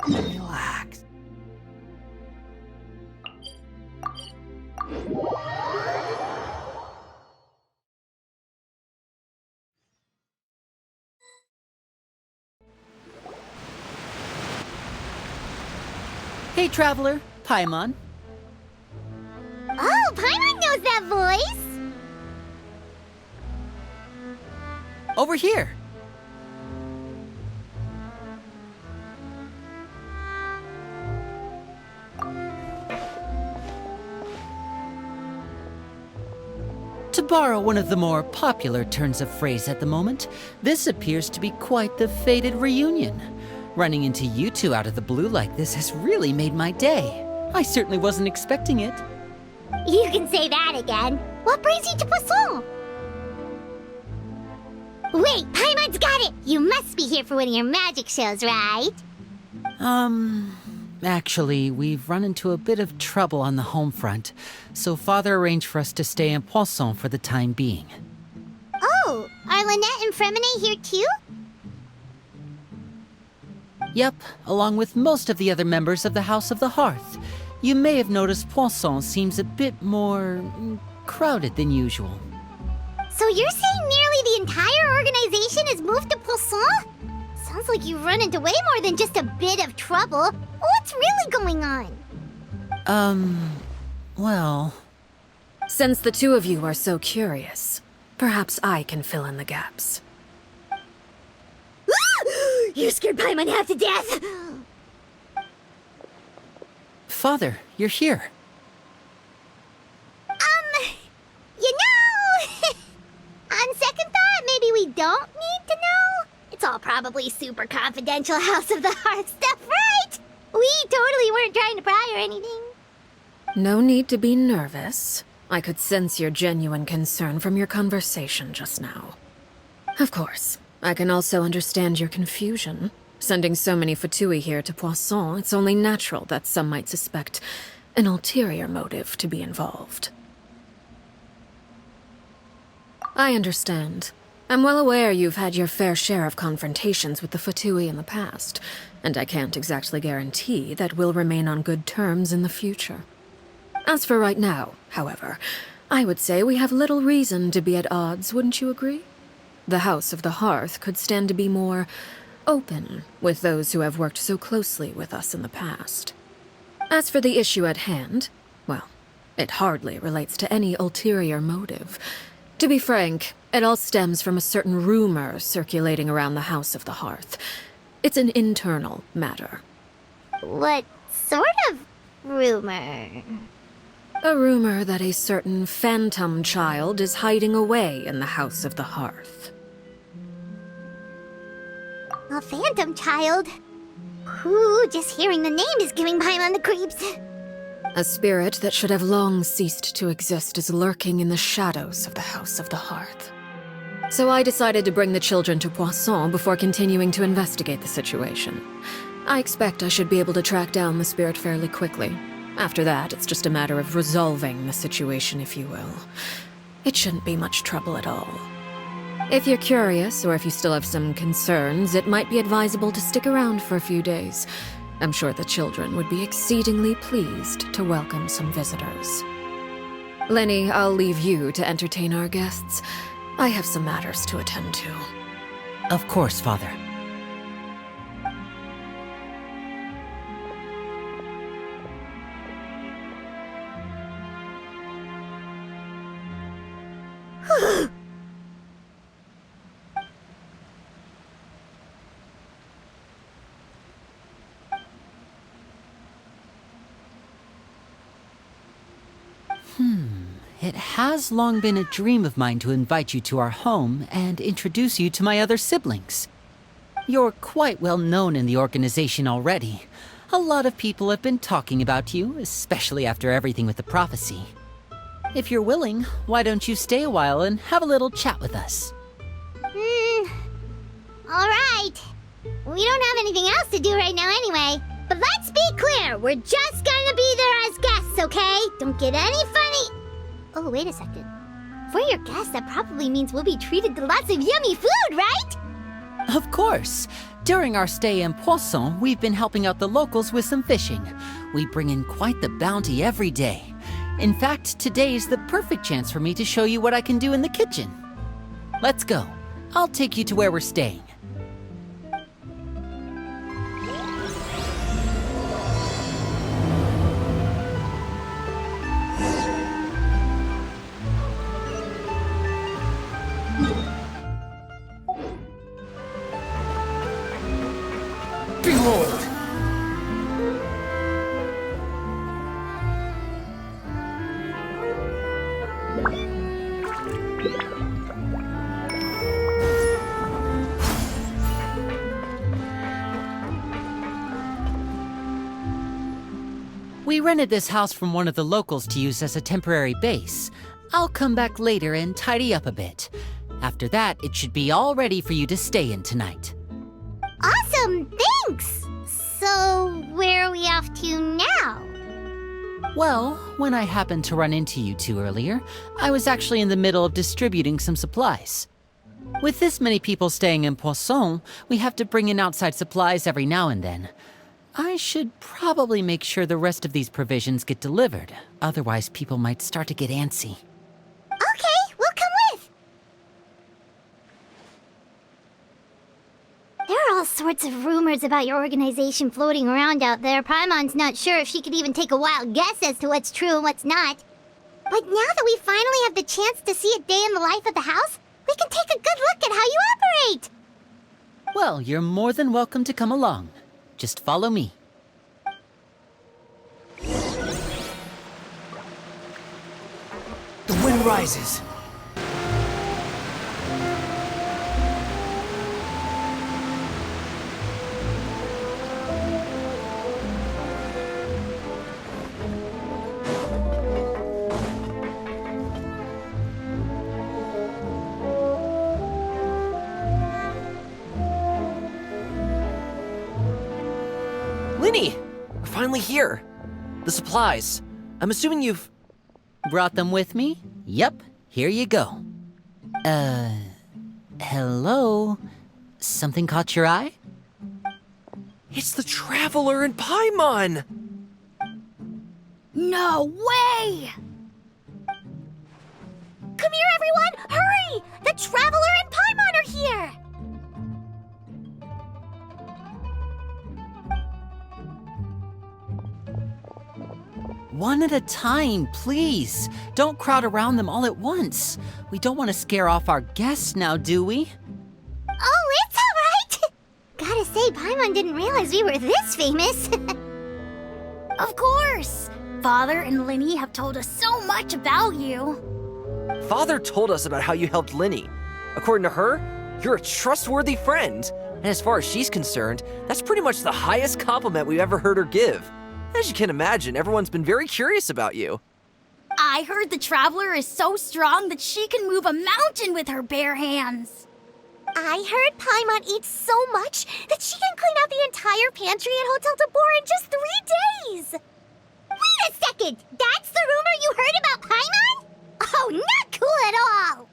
Relax. Hey, traveler. Paimon. Oh, Paimon knows that voice! Over here. To borrow one of the more popular turns of phrase at the moment, this appears to be quite the fated reunion. Running into you two out of the blue like this has really made my day. I certainly wasn't expecting it. You can say that again. What brings you to Poisson? Wait, Paimon's got it! You must be here for one of your magic shows, right? Actually, we've run into a bit of trouble on the home front, so Father arranged for us to stay in Poisson for the time being. Oh, are Lynette and Fremine here too? Yep, along with most of the other members of the House of the Hearth. You may have noticed Poisson seems a bit more crowded than usual. So you're saying nearly the entire organization has moved to Poisson? Sounds like you've run into way more than just a bit of trouble. What's really going on? Well... Since the two of you are so curious, perhaps I can fill in the gaps. You scared Paimon half to death! Father, you're here. You know... On second thought, maybe we don't need to know? It's all probably super confidential House of the Hearth stuff, right? We totally weren't trying to pry or anything. No need to be nervous. I could sense your genuine concern from your conversation just now. Of course, I can also understand your confusion. Sending so many Fatui here to Poisson, it's only natural that some might suspect an ulterior motive to be involved. I understand. I'm well aware you've had your fair share of confrontations with the Fatui in the past, and I can't exactly guarantee that we'll remain on good terms in the future. As for right now, however, I would say we have little reason to be at odds, wouldn't you agree? The House of the Hearth could stand to be more open with those who have worked so closely with us in the past. As for the issue at hand, well, it hardly relates to any ulterior motive. To be frank, it all stems from a certain rumor circulating around the House of the Hearth. It's an internal matter. What sort of rumor? A rumor that a certain phantom child is hiding away in the House of the Hearth. A phantom child? Ooh, just hearing the name is giving Paimon the creeps. A spirit that should have long ceased to exist is lurking in the shadows of the House of the Hearth. So I decided to bring the children to Poisson before continuing to investigate the situation. I expect I should be able to track down the spirit fairly quickly. After that, it's just a matter of resolving the situation, if you will. It shouldn't be much trouble at all. If you're curious, or if you still have some concerns, it might be advisable to stick around for a few days. I'm sure the children would be exceedingly pleased to welcome some visitors. Lenny, I'll leave you to entertain our guests. I have some matters to attend to. Of course, Father. It has long been a dream of mine to invite you to our home and introduce you to my other siblings. You're quite well known in the organization already. A lot of people have been talking about you, especially after everything with the prophecy. If you're willing, why don't you stay a while and have a little chat with us? Alright. We don't have anything else to do right now anyway. But let's be clear, we're just gonna be there as guests, okay? Don't get any funny... Oh, wait a second. For your guests, that probably means we'll be treated to lots of yummy food, right? Of course. During our stay in Poisson, we've been helping out the locals with some fishing. We bring in quite the bounty every day. In fact, today's the perfect chance for me to show you what I can do in the kitchen. Let's go. I'll take you to where we're staying. Behold! We rented this house from one of the locals to use as a temporary base. I'll come back later and tidy up a bit. After that, it should be all ready for you to stay in tonight. Awesome, thanks! So, where are we off to now? Well, when I happened to run into you two earlier, I was actually in the middle of distributing some supplies. With this many people staying in Poisson, we have to bring in outside supplies every now and then. I should probably make sure the rest of these provisions get delivered, otherwise people might start to get antsy. Okay, we'll come with! There are all sorts of rumors about your organization floating around out there. Paimon's not sure if she could even take a wild guess as to what's true and what's not. But now that we finally have the chance to see a day in the life of the house, we can take a good look at how you operate! Well, you're more than welcome to come along. Just follow me. The wind rises. Linny! We're finally here. The supplies. I'm assuming you've... Brought them with me? Yep, here you go. Hello? Something caught your eye? It's the Traveler in Paimon! No way! Come here, everyone! Hurry! The Traveler and Paimon are here! One at a time, please. Don't crowd around them all at once. We don't want to scare off our guests now, do we? Oh, it's all right! Gotta say, Paimon didn't realize we were this famous. Of course! Father and Linny have told us so much about you. Father told us about how you helped Linny. According to her, you're a trustworthy friend. And as far as she's concerned, that's pretty much the highest compliment we've ever heard her give. As you can imagine, everyone's been very curious about you. I heard the Traveler is so strong that she can move a mountain with her bare hands. I heard Paimon eats so much that she can clean out the entire pantry at Hotel de Boer in just 3 days! Wait a second! That's the rumor you heard about Paimon? Oh, not cool at all!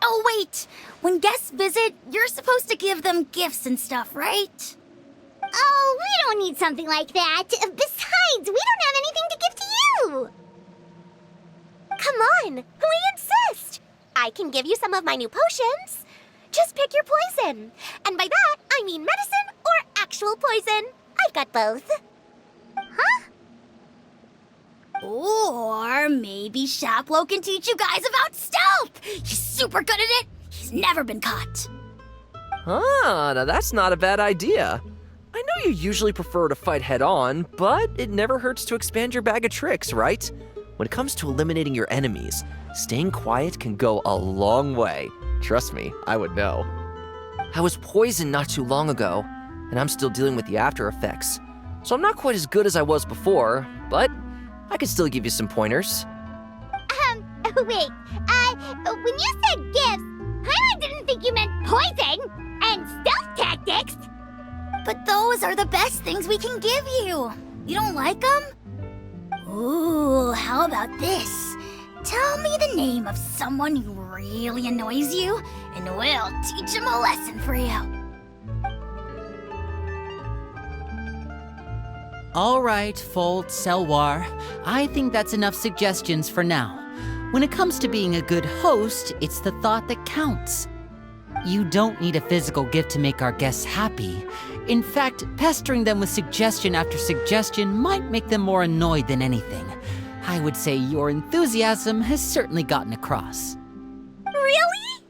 Oh, wait! When guests visit, you're supposed to give them gifts and stuff, right? Oh, we don't need something like that. Besides, we don't have anything to give to you! Come on, we insist! I can give you some of my new potions. Just pick your poison. And by that, I mean medicine or actual poison. I've got both. Huh? Or maybe Shaplo can teach you guys about stealth! He's super good at it! He's never been caught! Ah, now that's not a bad idea. I know you usually prefer to fight head-on, but it never hurts to expand your bag of tricks, right? When it comes to eliminating your enemies, staying quiet can go a long way. Trust me, I would know. I was poisoned not too long ago, and I'm still dealing with the after effects. So I'm not quite as good as I was before, but I can still give you some pointers. Wait, when you said gifts, I didn't think you meant poison and stealth tactics. But those are the best things we can give you. You don't like them? Ooh, how about this? Tell me the name of someone who really annoys you, and we'll teach him a lesson for you. All right, Fold, Selwar. I think that's enough suggestions for now. When it comes to being a good host, it's the thought that counts. You don't need a physical gift to make our guests happy. In fact, pestering them with suggestion after suggestion might make them more annoyed than anything. I would say your enthusiasm has certainly gotten across. Really?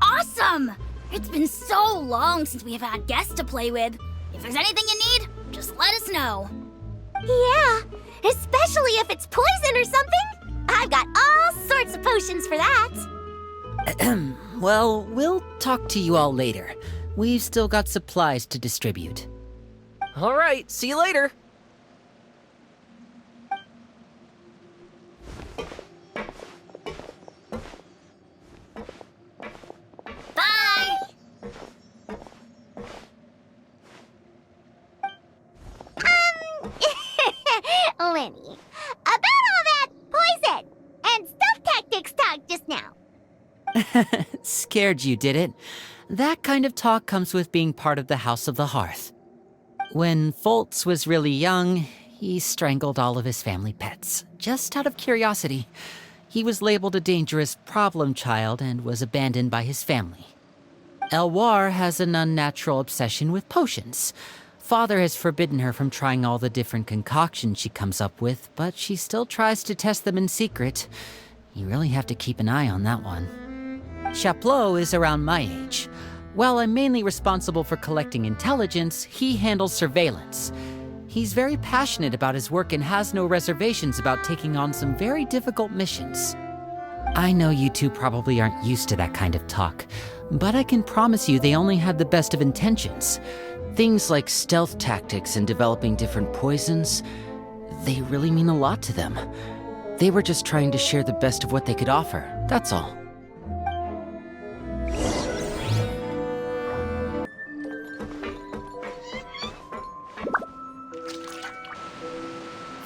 Awesome! It's been so long since we have had guests to play with. If there's anything you need, just let us know. Yeah, especially if it's poison or something. I've got all sorts of potions for that. Well, we'll talk to you all later. We've still got supplies to distribute. All right, see you later. Bye! Lenny, about all that poison and stuff tactics talk just now. Scared you, did it? That kind of talk comes with being part of the House of the Hearth. When Foltz was really young, he strangled all of his family pets, just out of curiosity. He was labeled a dangerous problem child and was abandoned by his family. Elwar has an unnatural obsession with potions. Father has forbidden her from trying all the different concoctions she comes up with, but she still tries to test them in secret. You really have to keep an eye on that one. Chaplot is around my age. While I'm mainly responsible for collecting intelligence, he handles surveillance. He's very passionate about his work and has no reservations about taking on some very difficult missions. I know you two probably aren't used to that kind of talk, but I can promise you they only had the best of intentions. Things like stealth tactics and developing different poisons, they really mean a lot to them. They were just trying to share the best of what they could offer, that's all.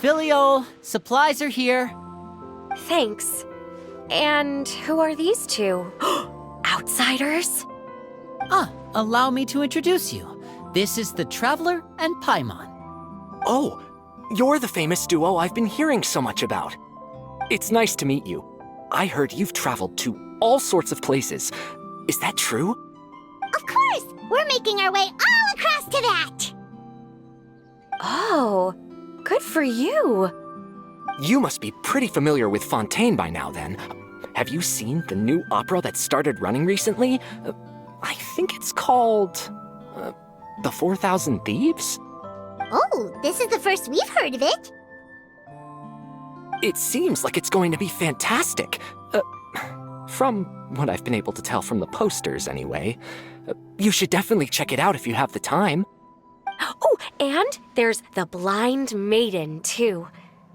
Filial, supplies are here. Thanks. And who are these two? Outsiders? Allow me to introduce you. This is the Traveler and Paimon. Oh, you're the famous duo I've been hearing so much about. It's nice to meet you. I heard you've traveled to all sorts of places. Is that true? Of course, we're making our way all across to that. Oh, good for you. You must be pretty familiar with Fontaine by now, then. Have you seen the new opera that started running recently? I think it's called... The 4,000 Thieves? Oh, this is the first we've heard of it. It seems like it's going to be fantastic. From what I've been able to tell from the posters, anyway. You should definitely check it out if you have the time. Oh, and there's The Blind Maiden, too.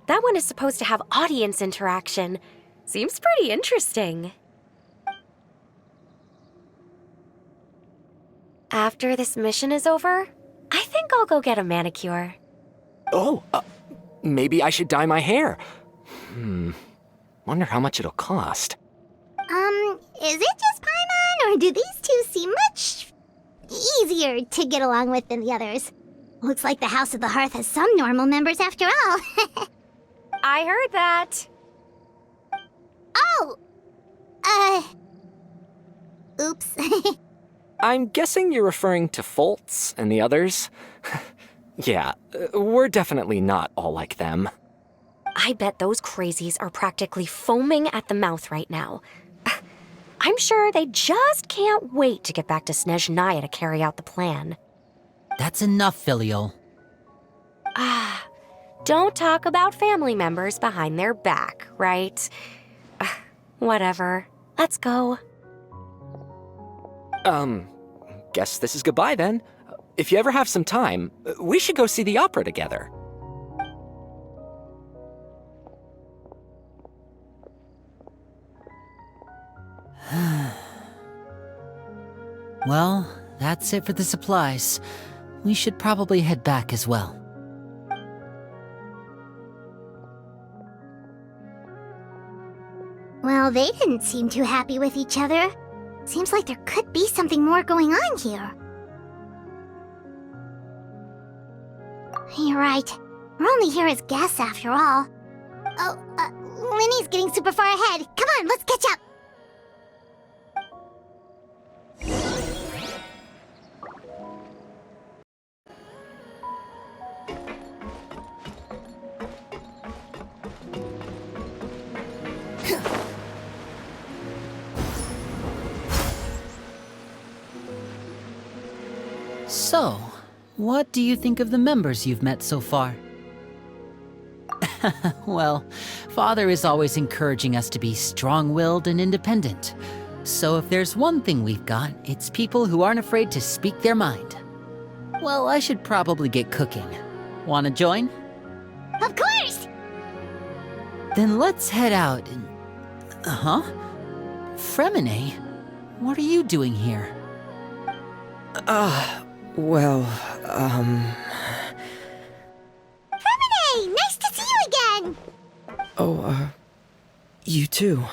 That one is supposed to have audience interaction. Seems pretty interesting. After this mission is over, I think I'll go get a manicure. Oh, maybe I should dye my hair. Wonder how much it'll cost. Is it just Paimon, or do these two seem much easier to get along with than the others? Looks like the House of the Hearth has some normal members after all. I heard that. Oh! Oops. I'm guessing you're referring to Foltz and the others? Yeah, we're definitely not all like them. I bet those crazies are practically foaming at the mouth right now. I'm sure they just can't wait to get back to Snezhnaya to carry out the plan. That's enough, Filial. Don't talk about family members behind their back, right? Whatever. Let's go. Guess this is goodbye then. If you ever have some time, we should go see the opera together. Well, that's it for the supplies. We should probably head back as well. Well, they didn't seem too happy with each other. Seems like there could be something more going on here. You're right. We're only here as guests after all. Oh, Linny's getting super far ahead. Come on, let's catch up. So, what do you think of the members you've met so far? Well, Father is always encouraging us to be strong-willed and independent. So if there's one thing we've got, it's people who aren't afraid to speak their mind. Well, I should probably get cooking. Wanna join? Of course! Then let's head out and... Huh? Fremine? What are you doing here? Well, Hey, nice to see you again! you too.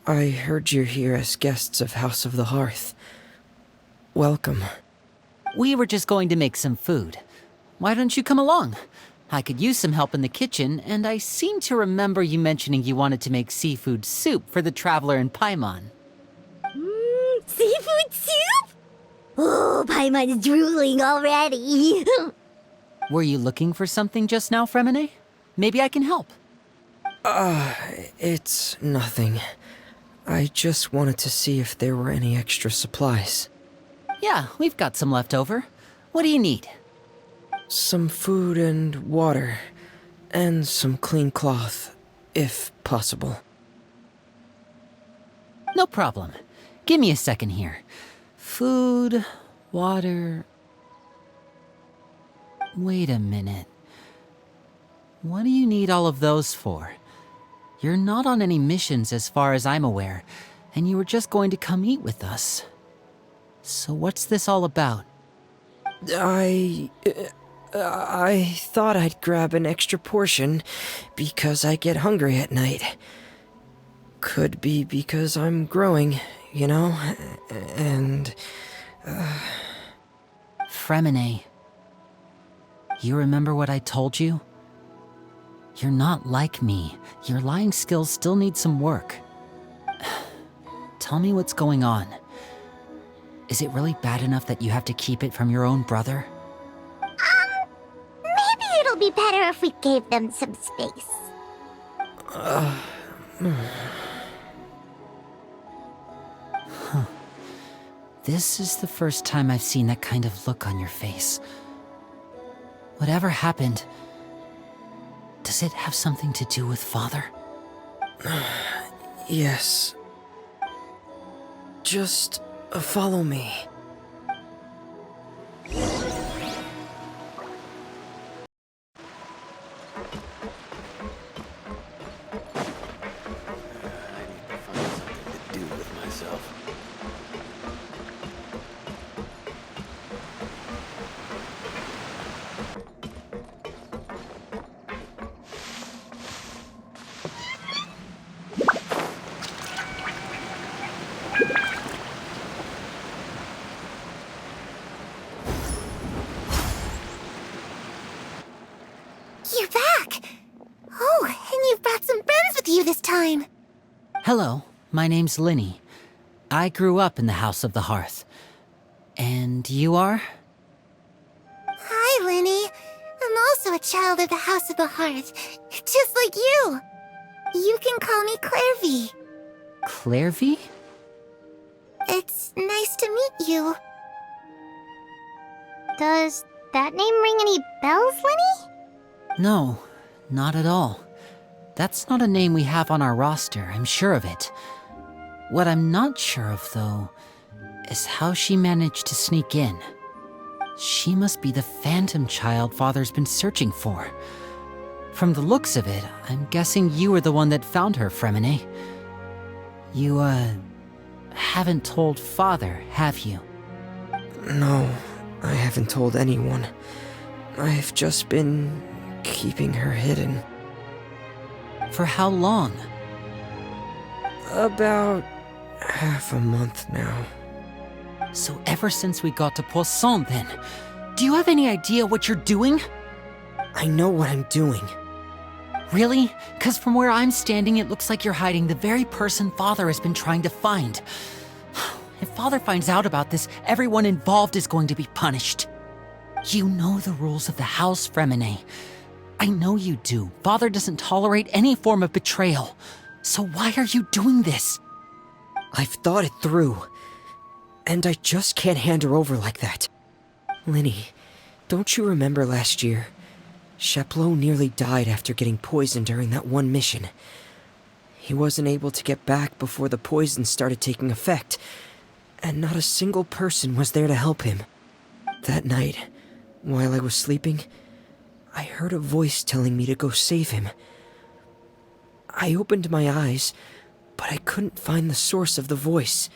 I heard you're here as guests of House of the Hearth. Welcome. We were just going to make some food. Why don't you come along? I could use some help in the kitchen, and I seem to remember you mentioning you wanted to make seafood soup for the traveler in Paimon. Seafood soup? Oh, Paimon's drooling already. Were you looking for something just now, Fremine? Maybe I can help. It's nothing. I just wanted to see if there were any extra supplies. Yeah, we've got some left over. What do you need? Some food and water, and some clean cloth, if possible. No problem. Give me a second here. Food, water... Wait a minute. What do you need all of those for? You're not on any missions as far as I'm aware, and you were just going to come eat with us. So what's this all about? I thought I'd grab an extra portion because I get hungry at night. Could be because I'm growing, you know, and... Fremine. You remember what I told you? You're not like me. Your lying skills still need some work. Tell me what's going on. Is it really bad enough that you have to keep it from your own brother? Maybe it'll be better if we gave them some space. This is the first time I've seen that kind of look on your face. Whatever happened, does it have something to do with Father? Yes. Just follow me. You're back! Oh, and you've brought some friends with you this time. Hello, my name's Linny. I grew up in the House of the Hearth. And you are? Hi, Linny. I'm also a child of the House of the Hearth, just like you. You can call me Clairvy. Clairvy? It's nice to meet you. Does that name ring any bells, Linny? No, not at all. That's not a name we have on our roster, I'm sure of it. What I'm not sure of, though, is how she managed to sneak in. She must be the phantom child Father's been searching for. From the looks of it, I'm guessing you were the one that found her, Fremine. You, haven't told Father, have you? No, I haven't told anyone. I've just been keeping her hidden. For how long? About half a month now. So ever since we got to Poisson, then, do you have any idea what you're doing? I know what I'm doing. Really? Because from where I'm standing, it looks like you're hiding the very person Father has been trying to find. If Father finds out about this, everyone involved is going to be punished. You know the rules of the House, Fremine. I know you do. Father doesn't tolerate any form of betrayal. So why are you doing this? I've thought it through. And I just can't hand her over like that. Linny, don't you remember last year? Chapleau nearly died after getting poisoned during that one mission. He wasn't able to get back before the poison started taking effect, and not a single person was there to help him. That night, while I was sleeping, I heard a voice telling me to go save him. I opened my eyes, but I couldn't find the source of the voice.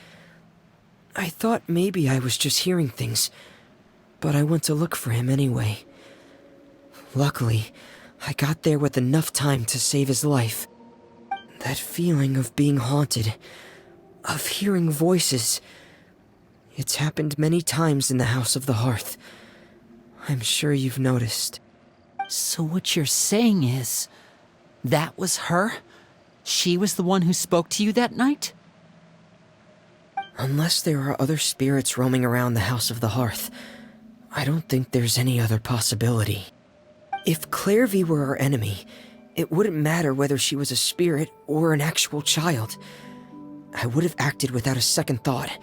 I thought maybe I was just hearing things, but I went to look for him anyway. Luckily, I got there with enough time to save his life. That feeling of being haunted, of hearing voices, it's happened many times in the House of the Hearth. I'm sure you've noticed. So what you're saying is, that was her? She was the one who spoke to you that night? Unless there are other spirits roaming around the House of the Hearth, I don't think there's any other possibility. If Clairvy were our enemy, it wouldn't matter whether she was a spirit or an actual child. I would have acted without a second thought,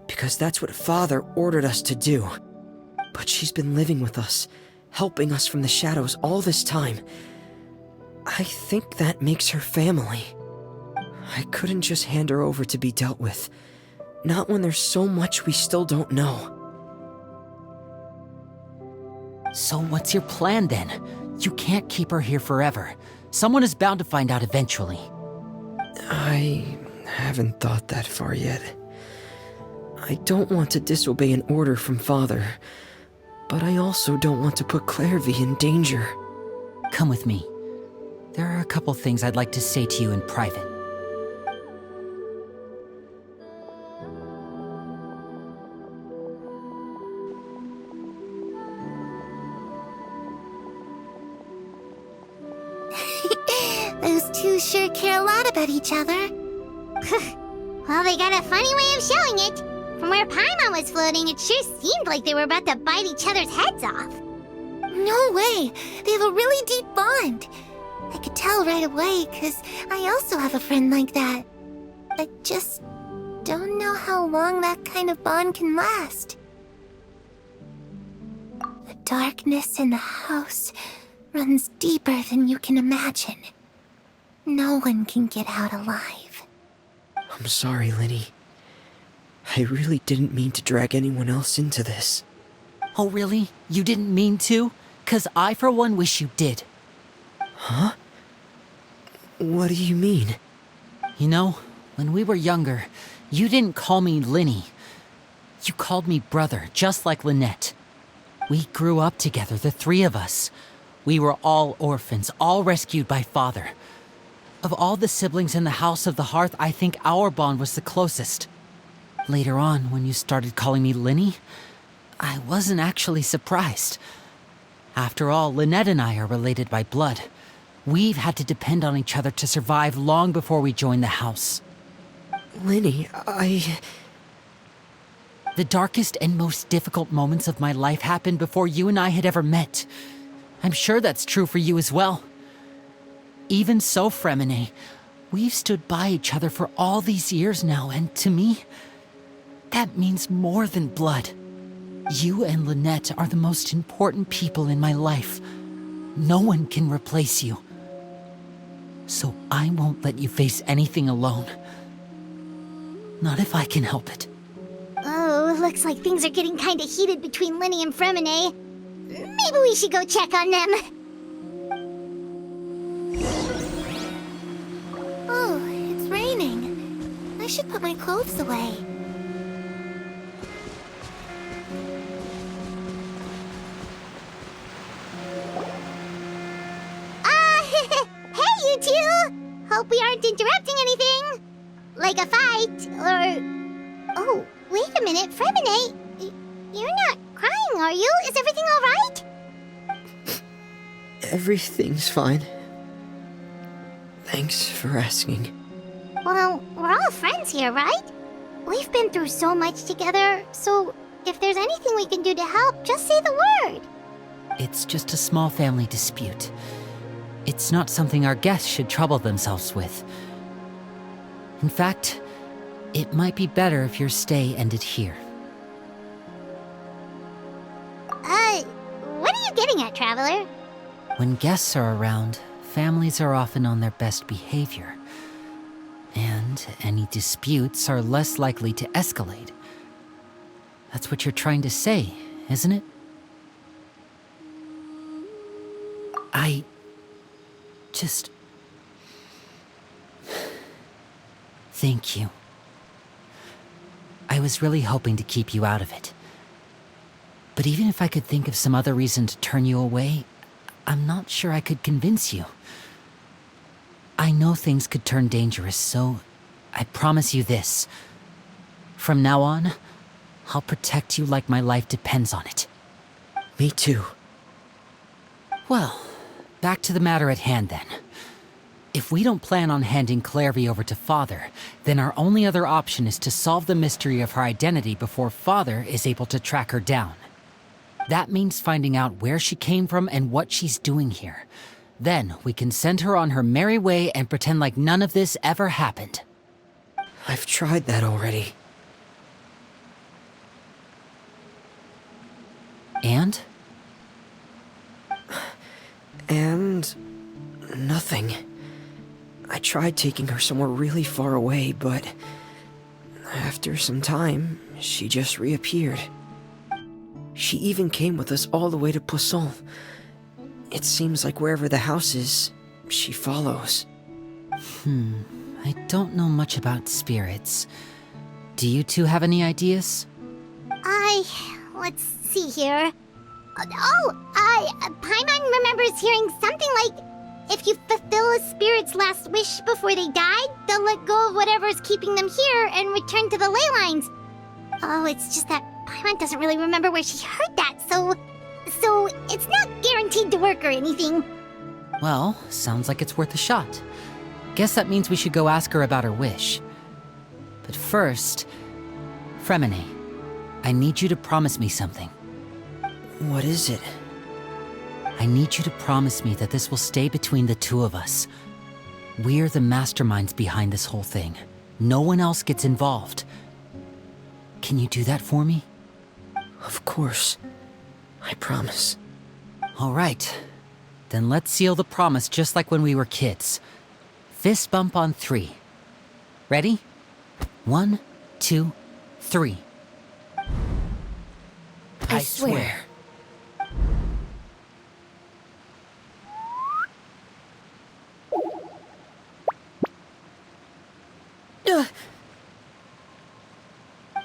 because that's what Father ordered us to do. But she's been living with us, helping us from the shadows all this time. I think that makes her family. I couldn't just hand her over to be dealt with. Not when there's so much we still don't know. So what's your plan then? You can't keep her here forever. Someone is bound to find out eventually. I haven't thought that far yet. I don't want to disobey an order from Father, but I also don't want to put Clairvy in danger. Come with me. There are a couple things I'd like to say to you in private. Those two sure care a lot about each other. Well, they got a funny way of showing it. From where Paimon was floating, it sure seemed like they were about to bite each other's heads off. No way! They have a really deep bond. I could tell right away, because I also have a friend like that. I just don't know how long that kind of bond can last. The darkness in the house runs deeper than you can imagine. No one can get out alive. I'm sorry, Linny. I really didn't mean to drag anyone else into this. Oh really? You didn't mean to? 'Cause I for one wish you did. Huh? What do you mean? You know, when we were younger, you didn't call me Linny. You called me brother, just like Lynette. We grew up together, the three of us. We were all orphans, all rescued by Father. Of all the siblings in the House of the Hearth, I think our bond was the closest. Later on, when you started calling me Linny, I wasn't actually surprised. After all, Lynette and I are related by blood. We've had to depend on each other to survive long before we joined the house. Linny, The darkest and most difficult moments of my life happened before you and I had ever met. I'm sure that's true for you as well. Even so, Fremine, we've stood by each other for all these years now, and to me, that means more than blood. You and Lynette are the most important people in my life. No one can replace you. So I won't let you face anything alone. Not if I can help it. Oh, looks like things are getting kinda heated between Linny and Fremine. Maybe we should go check on them. Oh, it's raining. I should put my clothes away. Hey, you two! Hope we aren't interrupting anything. Like a fight, or... Oh, wait a minute, Fremine. You're not crying, are you? Is everything all right? Everything's fine. Thanks for asking. Well, we're all friends here, right? We've been through so much together, so if there's anything we can do to help, just say the word. It's just a small family dispute. It's not something our guests should trouble themselves with. In fact, it might be better if your stay ended here. What are you getting at, Traveler? When guests are around, families are often on their best behavior. And any disputes are less likely to escalate. That's what you're trying to say, isn't it? I just... Thank you. I was really hoping to keep you out of it. But even if I could think of some other reason to turn you away, I'm not sure I could convince you. I know things could turn dangerous, so I promise you this. From now on, I'll protect you like my life depends on it. Me too. Well, back to the matter at hand then. If we don't plan on handing Clairvy over to Father, then our only other option is to solve the mystery of her identity before Father is able to track her down. That means finding out where she came from and what she's doing here. Then we can send her on her merry way and pretend like none of this ever happened. I've tried that already. And? And... nothing. I tried taking her somewhere really far away, but... after some time, she just reappeared. She even came with us all the way to Poisson. It seems like wherever the house is, she follows. I don't know much about spirits. Do you two have any ideas? Let's see here. Paimon remembers hearing something like, if you fulfill a spirit's last wish before they died, they'll let go of whatever's keeping them here and return to the ley lines. Oh, it's just that Paimon doesn't really remember where she heard that, so it's not guaranteed to work or anything. Well, sounds like it's worth a shot. Guess that means we should go ask her about her wish. But first, Fremine, I need you to promise me something. What is it? I need you to promise me that this will stay between the two of us. We're the masterminds behind this whole thing. No one else gets involved. Can you do that for me? Of course. I promise. All right. Then let's seal the promise just like when we were kids. Fist bump on 3. Ready? 1, 2, 3. I swear.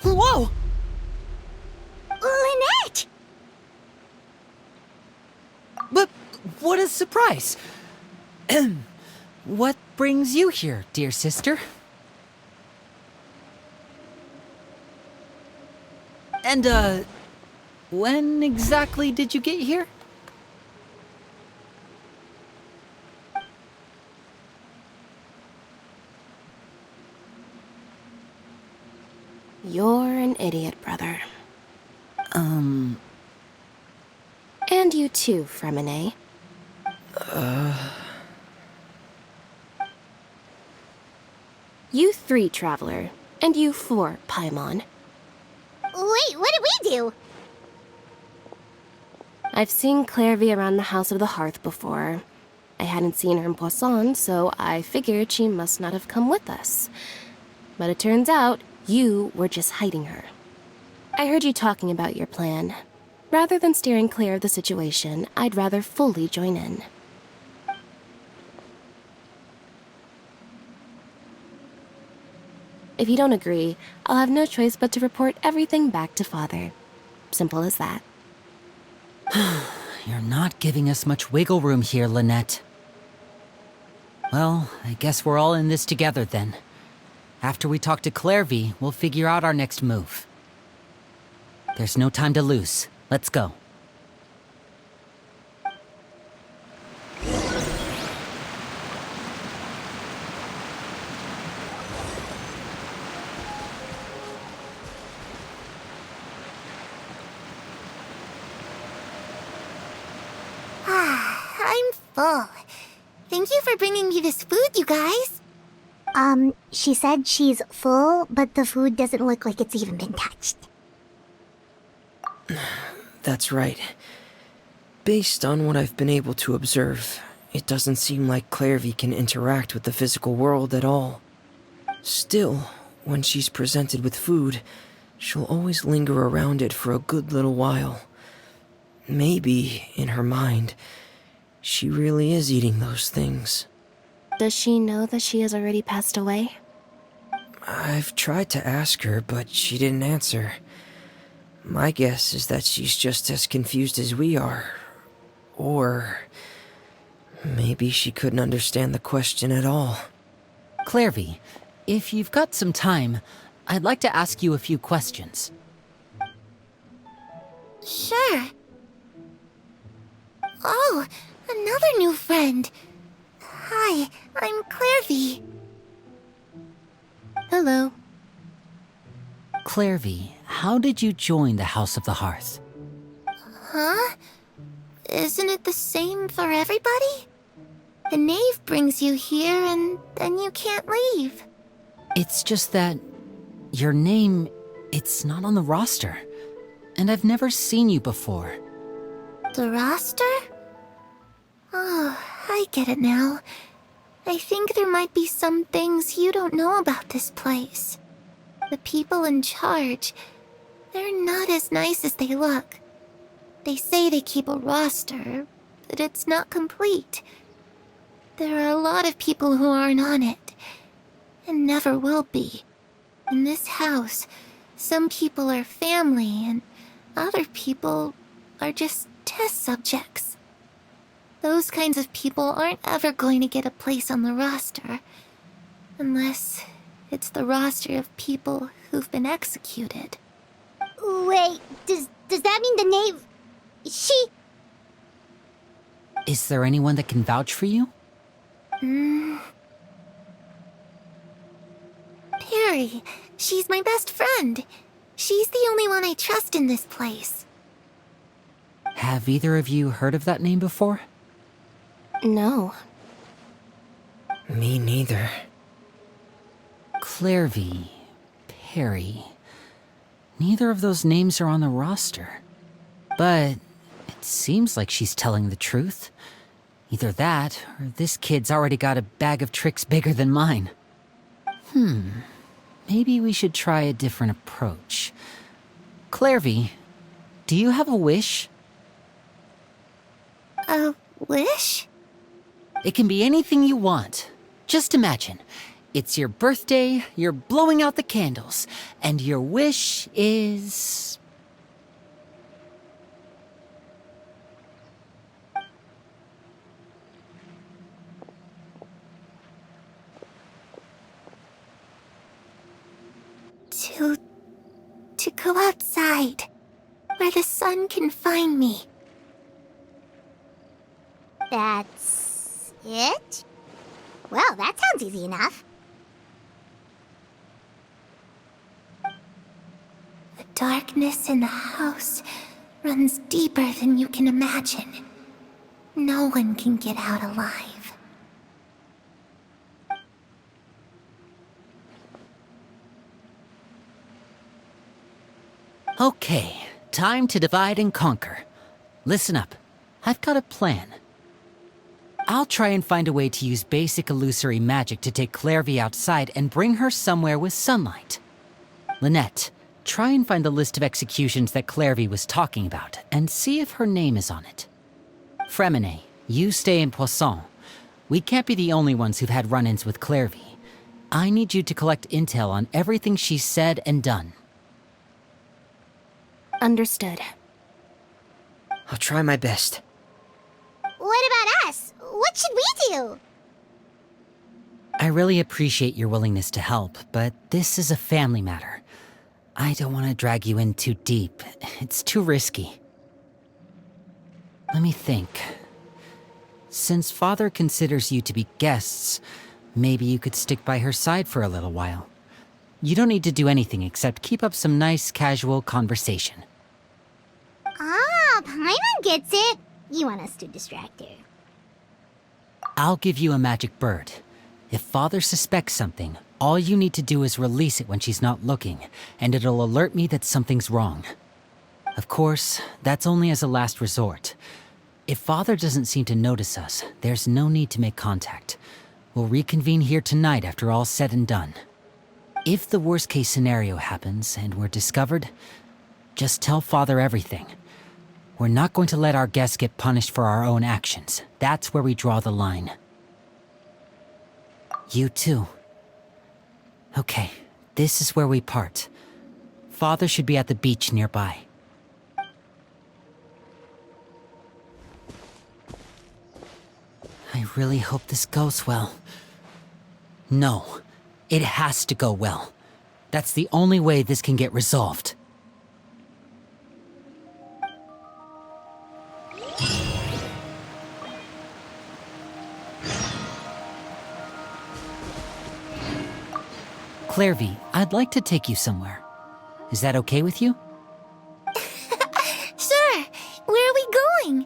Whoa! Lynette! But what a surprise! What brings you here, dear sister? And, when exactly did you get here? You're an idiot, brother. And you too, Fremine. You 3, Traveler. And you 4, Paimon. Wait, what did we do? I've seen Clairvy around the House of the Hearth before. I hadn't seen her in Poisson, so I figured she must not have come with us. But it turns out you were just hiding her. I heard you talking about your plan. Rather than steering clear of the situation, I'd rather fully join in. If you don't agree, I'll have no choice but to report everything back to Father. Simple as that. You're not giving us much wiggle room here, Lynette. Well, I guess we're all in this together then. After we talk to Clairvy, we'll figure out our next move. There's no time to lose. Let's go. full. Thank you for bringing me this food, you guys. She said she's full, but the food doesn't look like it's even been touched. That's right. Based on what I've been able to observe, it doesn't seem like Clairvy can interact with the physical world at all. Still, when she's presented with food, she'll always linger around it for a good little while. Maybe, in her mind, she really is eating those things. Does she know that she has already passed away? I've tried to ask her, but she didn't answer. My guess is that she's just as confused as we are. Or maybe she couldn't understand the question at all. Clairvy, if you've got some time, I'd like to ask you a few questions. Sure. Oh, another new friend. Hi, I'm Clairvy. Hello. Clairvy, how did you join the House of the Hearth? Huh? Isn't it the same for everybody? The knave brings you here and then you can't leave. It's just that your name, it's not on the roster. And I've never seen you before. The roster? Oh, I get it now. I think there might be some things you don't know about this place. The people in charge, they're not as nice as they look. They say they keep a roster, but it's not complete. There are a lot of people who aren't on it, and never will be. In this house, some people are family, and other people are just test subjects. Those kinds of people aren't ever going to get a place on the roster, unless it's the roster of people who've been executed. Wait, does that mean the knave... She... Is there anyone that can vouch for you? Perry, she's my best friend. She's the only one I trust in this place. Have either of you heard of that name before? No. Me neither. Clairvy, Perry. Neither of those names are on the roster. But it seems like she's telling the truth. Either that, or this kid's already got a bag of tricks bigger than mine. Maybe we should try a different approach. Clairvy, do you have a wish? A wish? It can be anything you want. Just imagine. It's your birthday, you're blowing out the candles, and your wish is... To go outside, where the sun can find me. That's... it? Well, that sounds easy enough. The darkness in the house runs deeper than you can imagine. No one can get out alive. Okay, time to divide and conquer. Listen up, I've got a plan. I'll try and find a way to use basic illusory magic to take Clairvy outside and bring her somewhere with sunlight. Lynette, try and find the list of executions that Clairvy was talking about and see if her name is on it. Fremine, you stay in Poisson. We can't be the only ones who've had run-ins with Clairvy. I need you to collect intel on everything she's said and done. Understood. I'll try my best. What about us? What should we do? I really appreciate your willingness to help, but this is a family matter. I don't want to drag you in too deep. It's too risky. Let me think. Since Father considers you to be guests, maybe you could stick by her side for a little while. You don't need to do anything except keep up some nice, casual conversation. Ah, Paimon gets it. You want us to distract her. I'll give you a magic bird. If Father suspects something, all you need to do is release it when she's not looking, and it'll alert me that something's wrong. Of course, that's only as a last resort. If Father doesn't seem to notice us, there's no need to make contact. We'll reconvene here tonight after all's said and done. If the worst-case scenario happens and we're discovered, just tell Father everything. We're not going to let our guests get punished for our own actions. That's where we draw the line. You too. Okay, this is where we part. Father should be at the beach nearby. I really hope this goes well. No, it has to go well. That's the only way this can get resolved. Clairvy, I'd like to take you somewhere. Is that okay with you? Sure. Where are we going?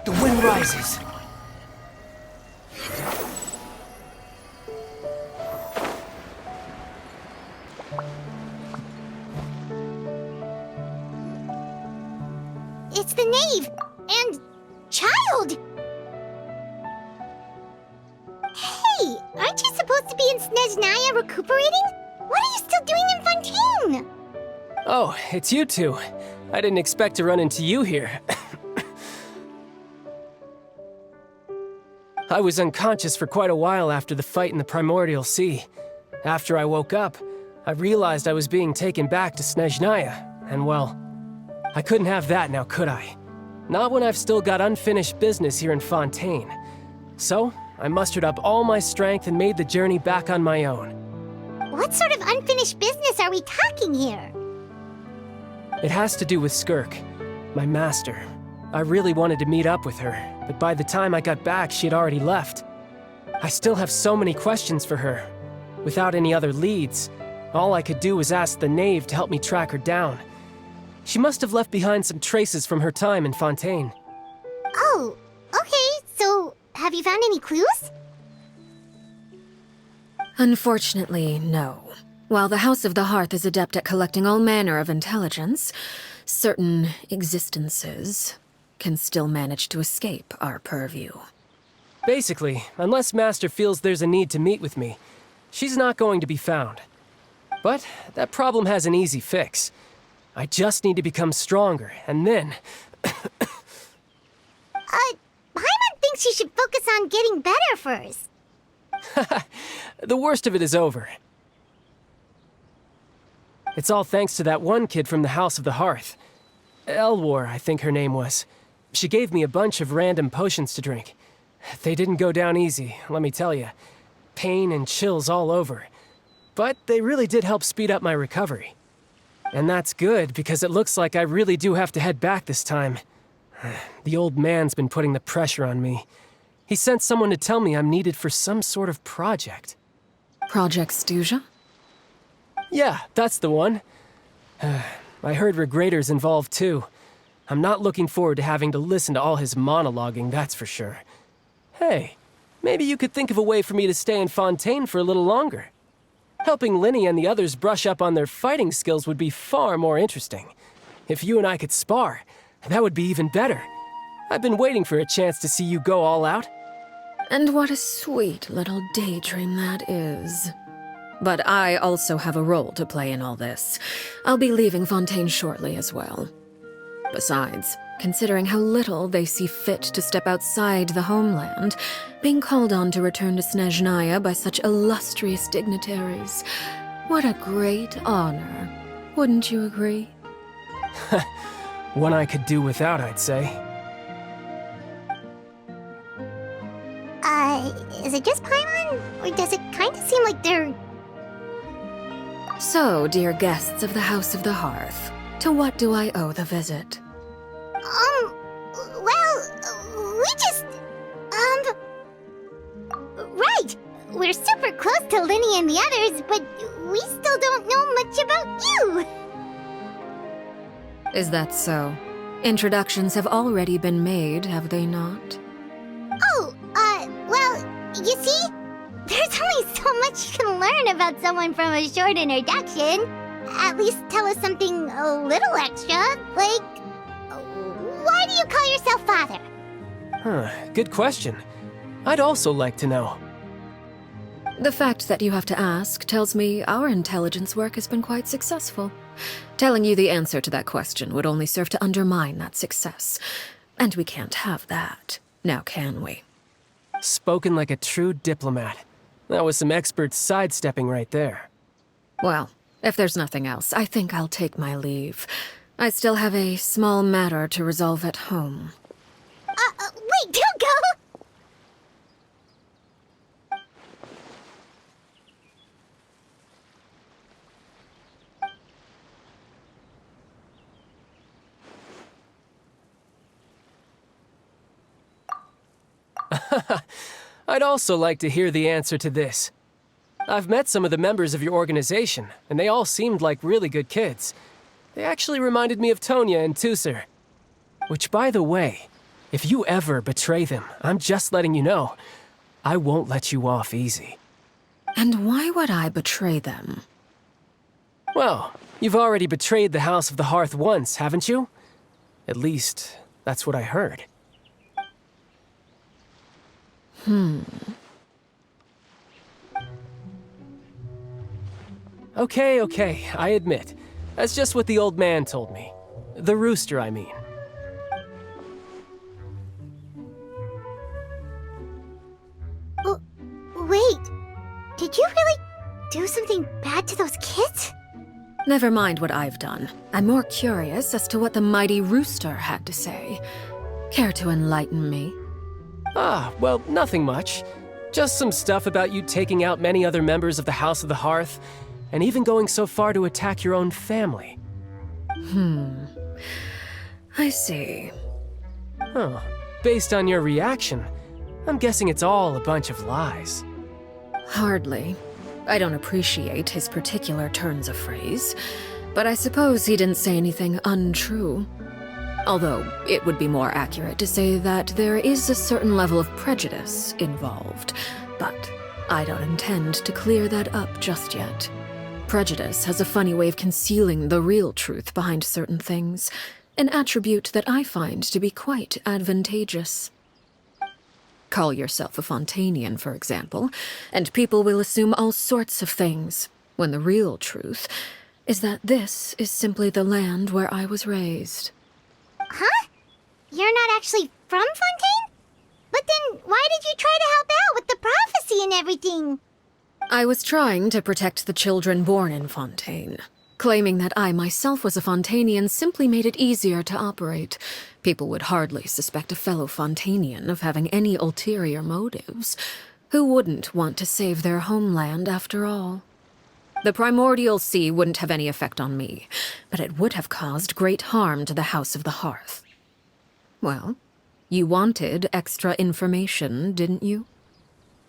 The wind rises. It's the knave and child. Hey, aren't you supposed to be in Snezhnaya recuperating? What are you still doing in Fontaine? Oh, it's you two. I didn't expect to run into you here. I was unconscious for quite a while after the fight in the Primordial Sea. After I woke up, I realized I was being taken back to Snezhnaya, and well, I couldn't have that now, could I? Not when I've still got unfinished business here in Fontaine. So, I mustered up all my strength and made the journey back on my own. What sort of unfinished business are we talking here? It has to do with Skirk, my master. I really wanted to meet up with her, but by the time I got back, she had already left. I still have so many questions for her. Without any other leads, all I could do was ask the knave to help me track her down. She must have left behind some traces from her time in Fontaine. Oh, okay, so have you found any clues? Unfortunately, no. While the House of the Hearth is adept at collecting all manner of intelligence, certain existences can still manage to escape our purview. Basically, unless Master feels there's a need to meet with me, she's not going to be found. But that problem has an easy fix. I just need to become stronger, and then... Paimon thinks you should focus on getting better first. The worst of it is over. It's all thanks to that one kid from the House of the Hearth. Elwar, I think her name was. She gave me a bunch of random potions to drink. They didn't go down easy, let me tell you. Pain and chills all over. But they really did help speed up my recovery. And that's good, because it looks like I really do have to head back this time. The old man's been putting the pressure on me. He sent someone to tell me I'm needed for some sort of project. Project Stuja? Yeah, that's the one. I heard Regrator's involved too. I'm not looking forward to having to listen to all his monologuing, that's for sure. Hey, maybe you could think of a way for me to stay in Fontaine for a little longer. Helping Linny and the others brush up on their fighting skills would be far more interesting. If you and I could spar, that would be even better. I've been waiting for a chance to see you go all out. And what a sweet little daydream that is. But I also have a role to play in all this. I'll be leaving Fontaine shortly as well. Besides, considering how little they see fit to step outside the homeland, being called on to return to Snezhnaya by such illustrious dignitaries, what a great honor. Wouldn't you agree? One I could do without, I'd say. Is it just Paimon? Or does it kind of seem like they're... So, dear guests of the House of the Hearth, to what do I owe the visit? We just... Right! We're super close to Linny and the others, but we still don't know much about you! Is that so? Introductions have already been made, have they not? Oh, you see? There's only so much you can learn about someone from a short introduction. At least tell us something a little extra, like... Why do you call yourself father? Good question. I'd also like to know. The fact that you have to ask tells me our intelligence work has been quite successful. Telling you the answer to that question would only serve to undermine that success. And we can't have that, now can we? Spoken like a true diplomat. That was some expert sidestepping right there. Well, if there's nothing else, I think I'll take my leave. I still have a small matter to resolve at home. Wait, don't go! I'd also like to hear the answer to this. I've met some of the members of your organization, and they all seemed like really good kids. They actually reminded me of Tonya and Tusser. Which, by the way, if you ever betray them, I'm just letting you know, I won't let you off easy. And why would I betray them? Well, you've already betrayed the House of the Hearth once, haven't you? At least, that's what I heard. Okay, I admit. That's just what the old man told me. The rooster, I mean. Wait, did you really do something bad to those kids? Never mind what I've done. I'm more curious as to what the mighty rooster had to say. Care to enlighten me? Well, nothing much. Just some stuff about you taking out many other members of the House of the Hearth, and even going so far to attack your own family. I see. Based on your reaction, I'm guessing it's all a bunch of lies. Hardly. I don't appreciate his particular turns of phrase, but I suppose he didn't say anything untrue. Although, it would be more accurate to say that there is a certain level of prejudice involved, but I don't intend to clear that up just yet. Prejudice has a funny way of concealing the real truth behind certain things, an attribute that I find to be quite advantageous. Call yourself a Fontanian, for example, and people will assume all sorts of things, when the real truth is that this is simply the land where I was raised. Huh? You're not actually from Fontaine? But then why did you try to help out with the prophecy and everything? I was trying to protect the children born in Fontaine. Claiming that I myself was a Fontanian simply made it easier to operate. People would hardly suspect a fellow Fontanian of having any ulterior motives. Who wouldn't want to save their homeland after all? The primordial sea wouldn't have any effect on me, but it would have caused great harm to the House of the Hearth. Well, you wanted extra information, didn't you?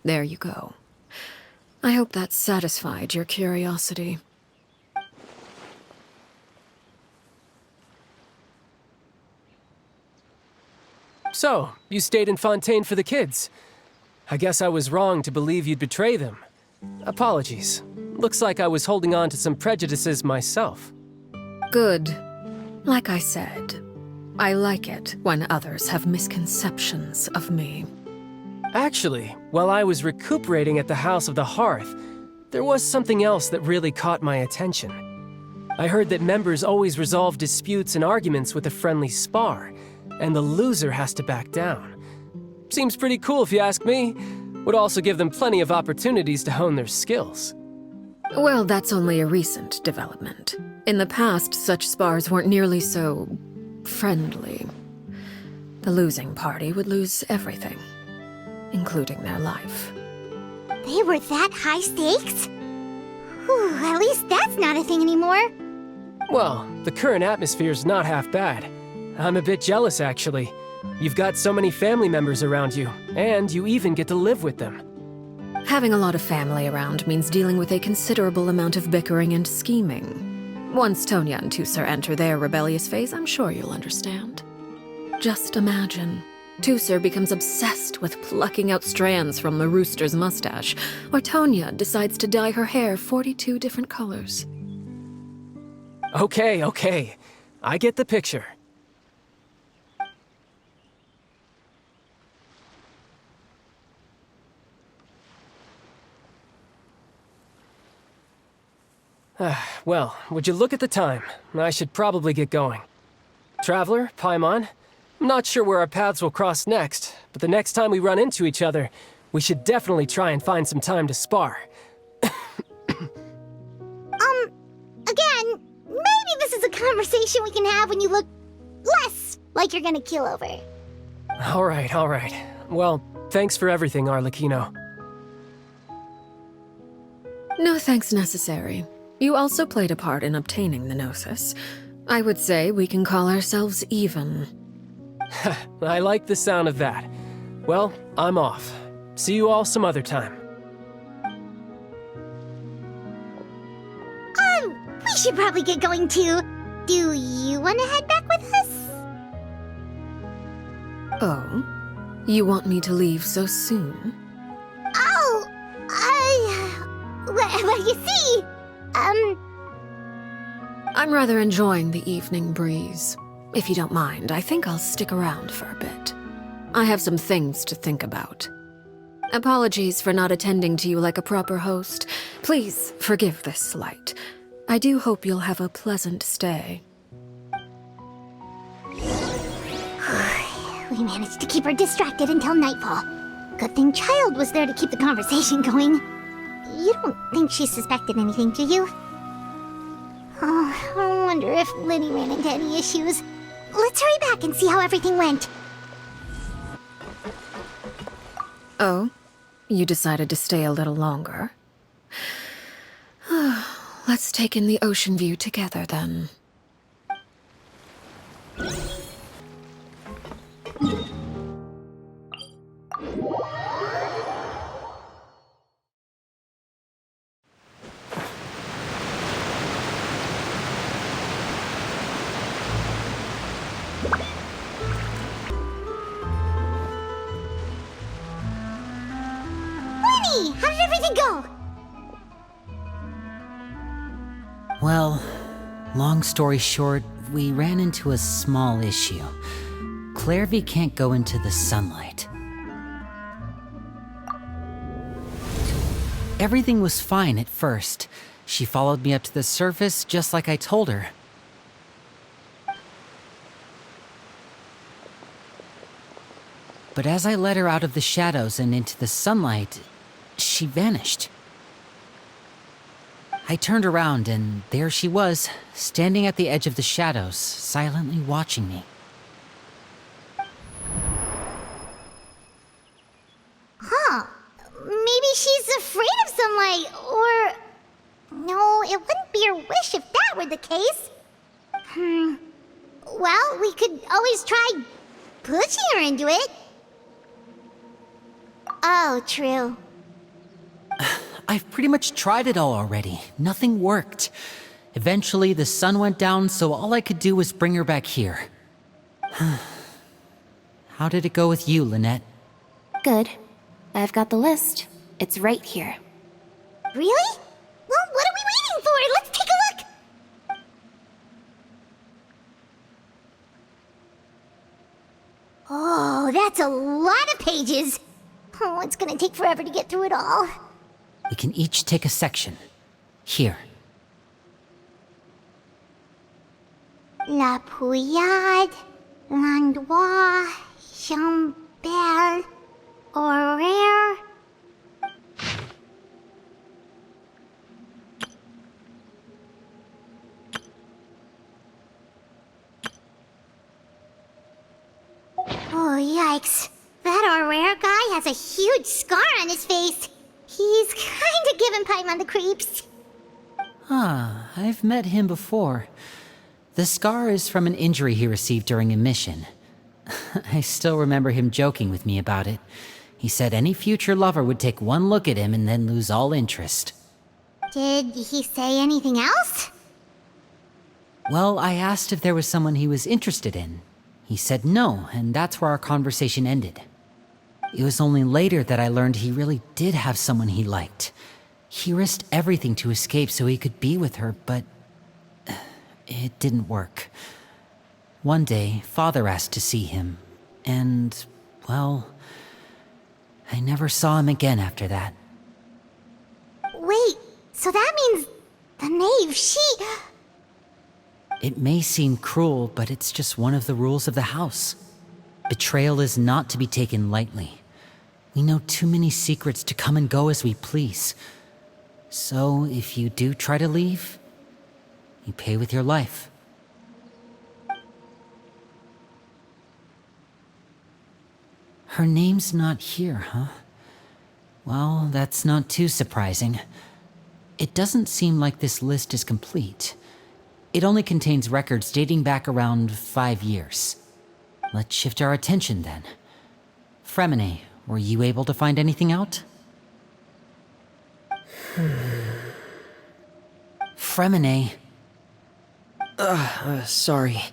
There you go. I hope that satisfied your curiosity. So, you stayed in Fontaine for the kids. I guess I was wrong to believe you'd betray them. Apologies. Looks like I was holding on to some prejudices myself. Good. Like I said, I like it when others have misconceptions of me. Actually, while I was recuperating at the House of the Hearth, there was something else that really caught my attention. I heard that members always resolve disputes and arguments with a friendly spar, and the loser has to back down. Seems pretty cool if you ask me. Would also give them plenty of opportunities to hone their skills. Well, that's only a recent development. In the past, such spars weren't nearly so friendly. The losing party would lose everything. including their life. They were that high stakes? Whew, at least that's not a thing anymore. Well, the current atmosphere's not half bad. I'm a bit jealous, actually. You've got so many family members around you, and you even get to live with them. Having a lot of family around means dealing with a considerable amount of bickering and scheming. Once Tonya and Tusser enter their rebellious phase, I'm sure you'll understand. Just imagine. Tusser becomes obsessed with plucking out strands from the rooster's mustache, or Tonya decides to dye her hair 42 different colors. Okay. I get the picture. Well, would you look at the time? I should probably get going. Traveler, Paimon, I'm not sure where our paths will cross next, but the next time we run into each other, we should definitely try and find some time to spar. Again, maybe this is a conversation we can have when you look less like you're gonna kill over. All right. Well, thanks for everything, Arlecchino. No thanks necessary. You also played a part in obtaining the Gnosis. I would say we can call ourselves even. I like the sound of that. Well, I'm off. See you all some other time. We should probably get going too. Do you want to head back with us? Oh? You want me to leave so soon? Oh, well, you see, I'm rather enjoying the evening breeze. If you don't mind, I think I'll stick around for a bit. I have some things to think about. Apologies for not attending to you like a proper host. Please forgive this slight. I do hope you'll have a pleasant stay. We managed to keep her distracted until nightfall. Good thing Child was there to keep the conversation going. You don't think she suspected anything, do you? Oh, I wonder if Liddy ran into any issues. Let's hurry back and see how everything went. Oh? You decided to stay a little longer? Let's take in the ocean view together, then. Liddy, how did everything go? Well, long story short, we ran into a small issue. Clairvy can't go into the sunlight. Everything was fine at first. She followed me up to the surface just like I told her. But as I led her out of the shadows and into the sunlight, she vanished. I turned around and there she was, standing at the edge of the shadows, silently watching me. Huh. Maybe she's afraid of sunlight, or... No, it wouldn't be her wish if that were the case. Well, we could always try pushing her into it. Oh, true. I've pretty much tried it all already. Nothing worked. Eventually, the sun went down, so all I could do was bring her back here. How did it go with you, Lynette? Good. I've got the list. It's right here. Really? Well, what are we waiting for? Let's take a look! Oh, that's a lot of pages. Oh, it's gonna take forever to get through it all. We can each take a section. Here. La Pouillade, L'Endroit, Chambel, Horaire. Oh, yikes. That our rare guy has a huge scar on his face. He's kinda giving Paimon the creeps. Ah, I've met him before. The scar is from an injury he received during a mission. I still remember him joking with me about it. He said any future lover would take one look at him and then lose all interest. Did he say anything else? Well, I asked if there was someone he was interested in. He said no, and that's where our conversation ended. It was only later that I learned he really did have someone he liked. He risked everything to escape so he could be with her, but it didn't work. One day, Father asked to see him, and, well, I never saw him again after that. Wait, so that means the knave, she... It may seem cruel, but it's just one of the rules of the house. Betrayal is not to be taken lightly. We know too many secrets to come and go as we please. So, if you do try to leave, you pay with your life. Her name's not here, huh? Well, that's not too surprising. It doesn't seem like this list is complete. It only contains records dating back around 5 years. Let's shift our attention then. Fremine, were you able to find anything out? Fremine. Sorry.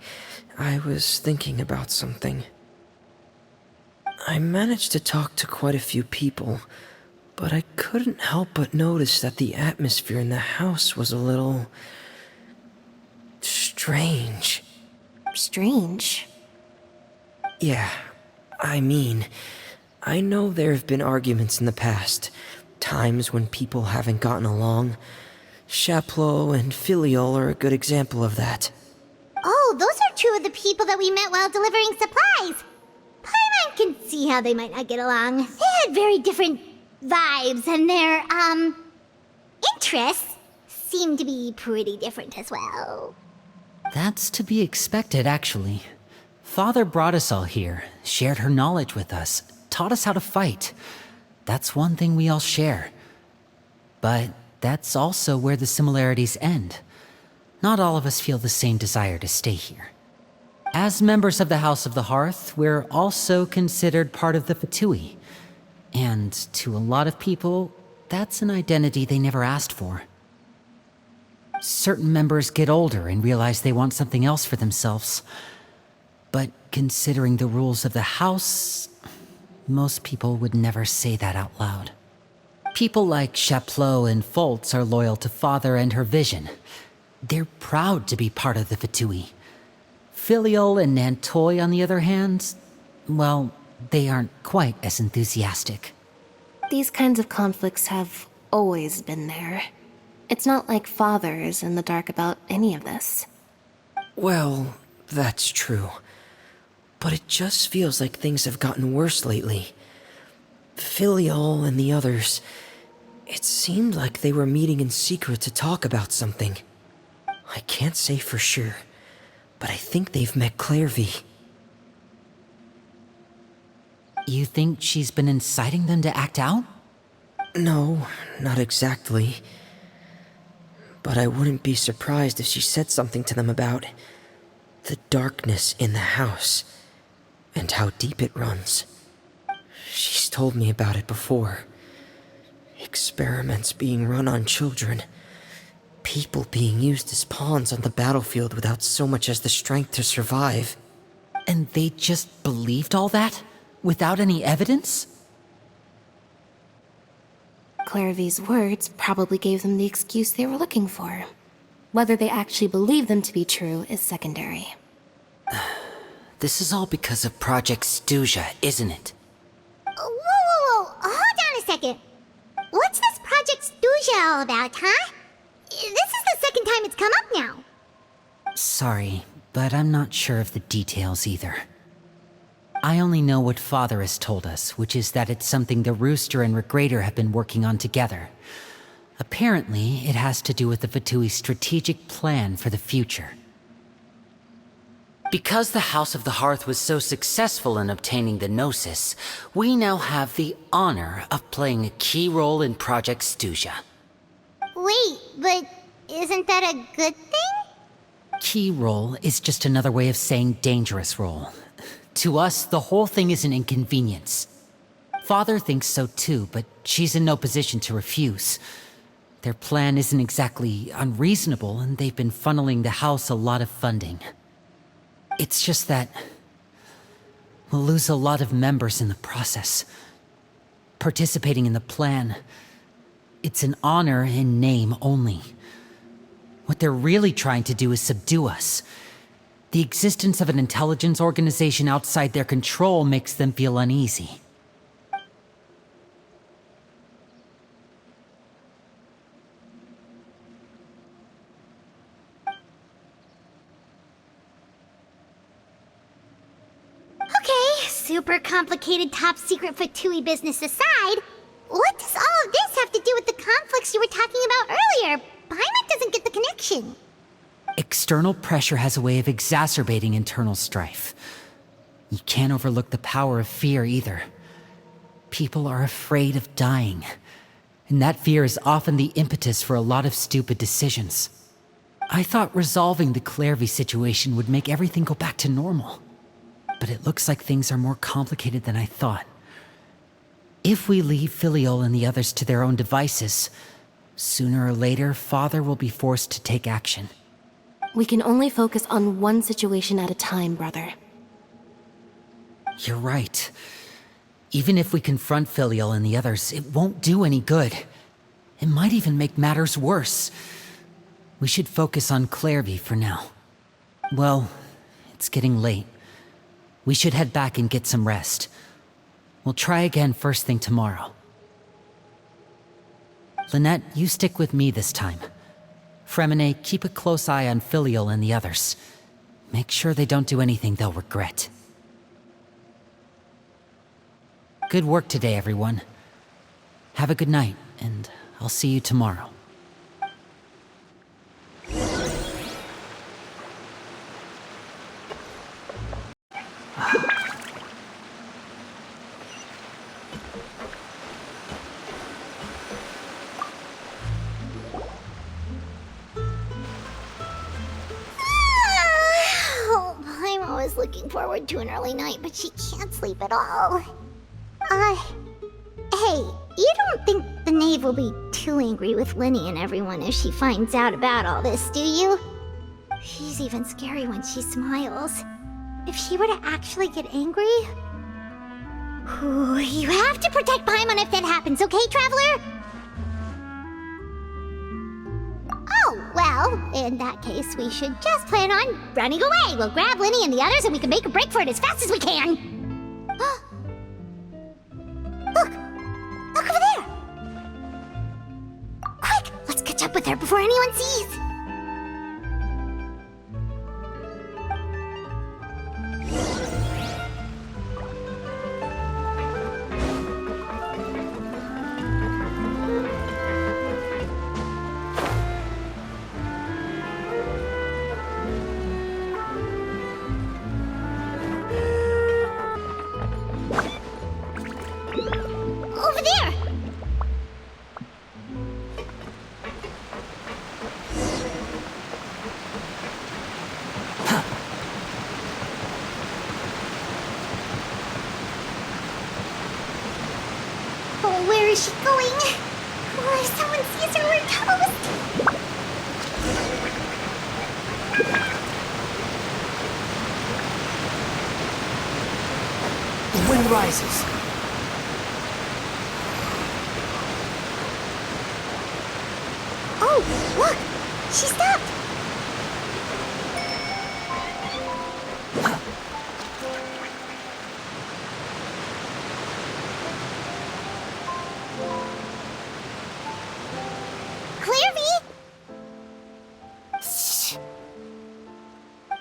I was thinking about something. I managed to talk to quite a few people, but I couldn't help but notice that the atmosphere in the house was a little... strange. Strange? Yeah, I mean, I know there have been arguments in the past, times when people haven't gotten along. Chaplot and Filiol are a good example of that. Oh, those are two of the people that we met while delivering supplies. Paimon can see how they might not get along. They had very different vibes, and their, interests seem to be pretty different as well. That's to be expected, actually. Father brought us all here, shared her knowledge with us, taught us how to fight. That's one thing we all share. But that's also where the similarities end. Not all of us feel the same desire to stay here. As members of the House of the Hearth, we're also considered part of the Fatui. And to a lot of people, that's an identity they never asked for. Certain members get older and realize they want something else for themselves. But considering the rules of the house, most people would never say that out loud. People like Chaplot and Foltz are loyal to Father and her vision. They're proud to be part of the Fatui. Filiol and Nantoy, on the other hand, well, they aren't quite as enthusiastic. These kinds of conflicts have always been there. It's not like Father is in the dark about any of this. Well, that's true. But it just feels like things have gotten worse lately. Filiol and the others, it seemed like they were meeting in secret to talk about something. I can't say for sure, but I think they've met Clairvy. You think she's been inciting them to act out? No, not exactly. But I wouldn't be surprised if she said something to them about the darkness in the house and how deep it runs. She's told me about it before. Experiments being run on children. People being used as pawns on the battlefield without so much as the strength to survive. And they just believed all that? Without any evidence? Clairvy's words probably gave them the excuse they were looking for. Whether they actually believe them to be true is secondary. This is all because of Project Stuja, isn't it? Whoa, hold on a second. What's this Project Stuja all about, huh? This is the second time it's come up now. Sorry, but I'm not sure of the details either. I only know what Father has told us, which is that it's something the Rooster and Regrader have been working on together. Apparently, it has to do with the Fatui's strategic plan for the future. Because the House of the Hearth was so successful in obtaining the Gnosis, we now have the honor of playing a key role in Project Stuja. Wait, but isn't that a good thing? Key role is just another way of saying dangerous role. To us, the whole thing is an inconvenience. Father thinks so too, but she's in no position to refuse. Their plan isn't exactly unreasonable, and they've been funneling the house a lot of funding. It's just that we'll lose a lot of members in the process. Participating in the plan, it's an honor in name only. What they're really trying to do is subdue us. The existence of an intelligence organization outside their control makes them feel uneasy. Okay, super complicated top secret Fatui business aside, what does all of this have to do with the conflicts you were talking about earlier? Paimon doesn't get the connection. External pressure has a way of exacerbating internal strife. You can't overlook the power of fear either. People are afraid of dying, and that fear is often the impetus for a lot of stupid decisions. I thought resolving the Clairvy situation would make everything go back to normal. But it looks like things are more complicated than I thought. If we leave Filiol and the others to their own devices, sooner or later, Father will be forced to take action. We can only focus on one situation at a time, brother. You're right. Even if we confront Filiol and the others, it won't do any good. It might even make matters worse. We should focus on Clairvy for now. Well, it's getting late. We should head back and get some rest. We'll try again first thing tomorrow. Lynette, you stick with me this time. Fremine, keep a close eye on Filiol and the others. Make sure they don't do anything they'll regret. Good work today, everyone. Have a good night, and I'll see you tomorrow. Oh, Paimon was looking forward to an early night, but she can't sleep at all. Hey, you don't think the knave will be too angry with Linny and everyone if she finds out about all this, do you? She's even scary when she smiles. If she were to actually get angry... Ooh, you have to protect Paimon if that happens, okay, Traveler? Oh, well, in that case, we should just plan on running away. We'll grab Linny and the others and we can make a break for it as fast as we can. Look! Look over there! Quick! Let's catch up with her before anyone sees! Over there! Oh, where is she going? Oh, if someone sees her, we're toast! The wind rises. Oh, look! She stopped! Clairvy! Shh.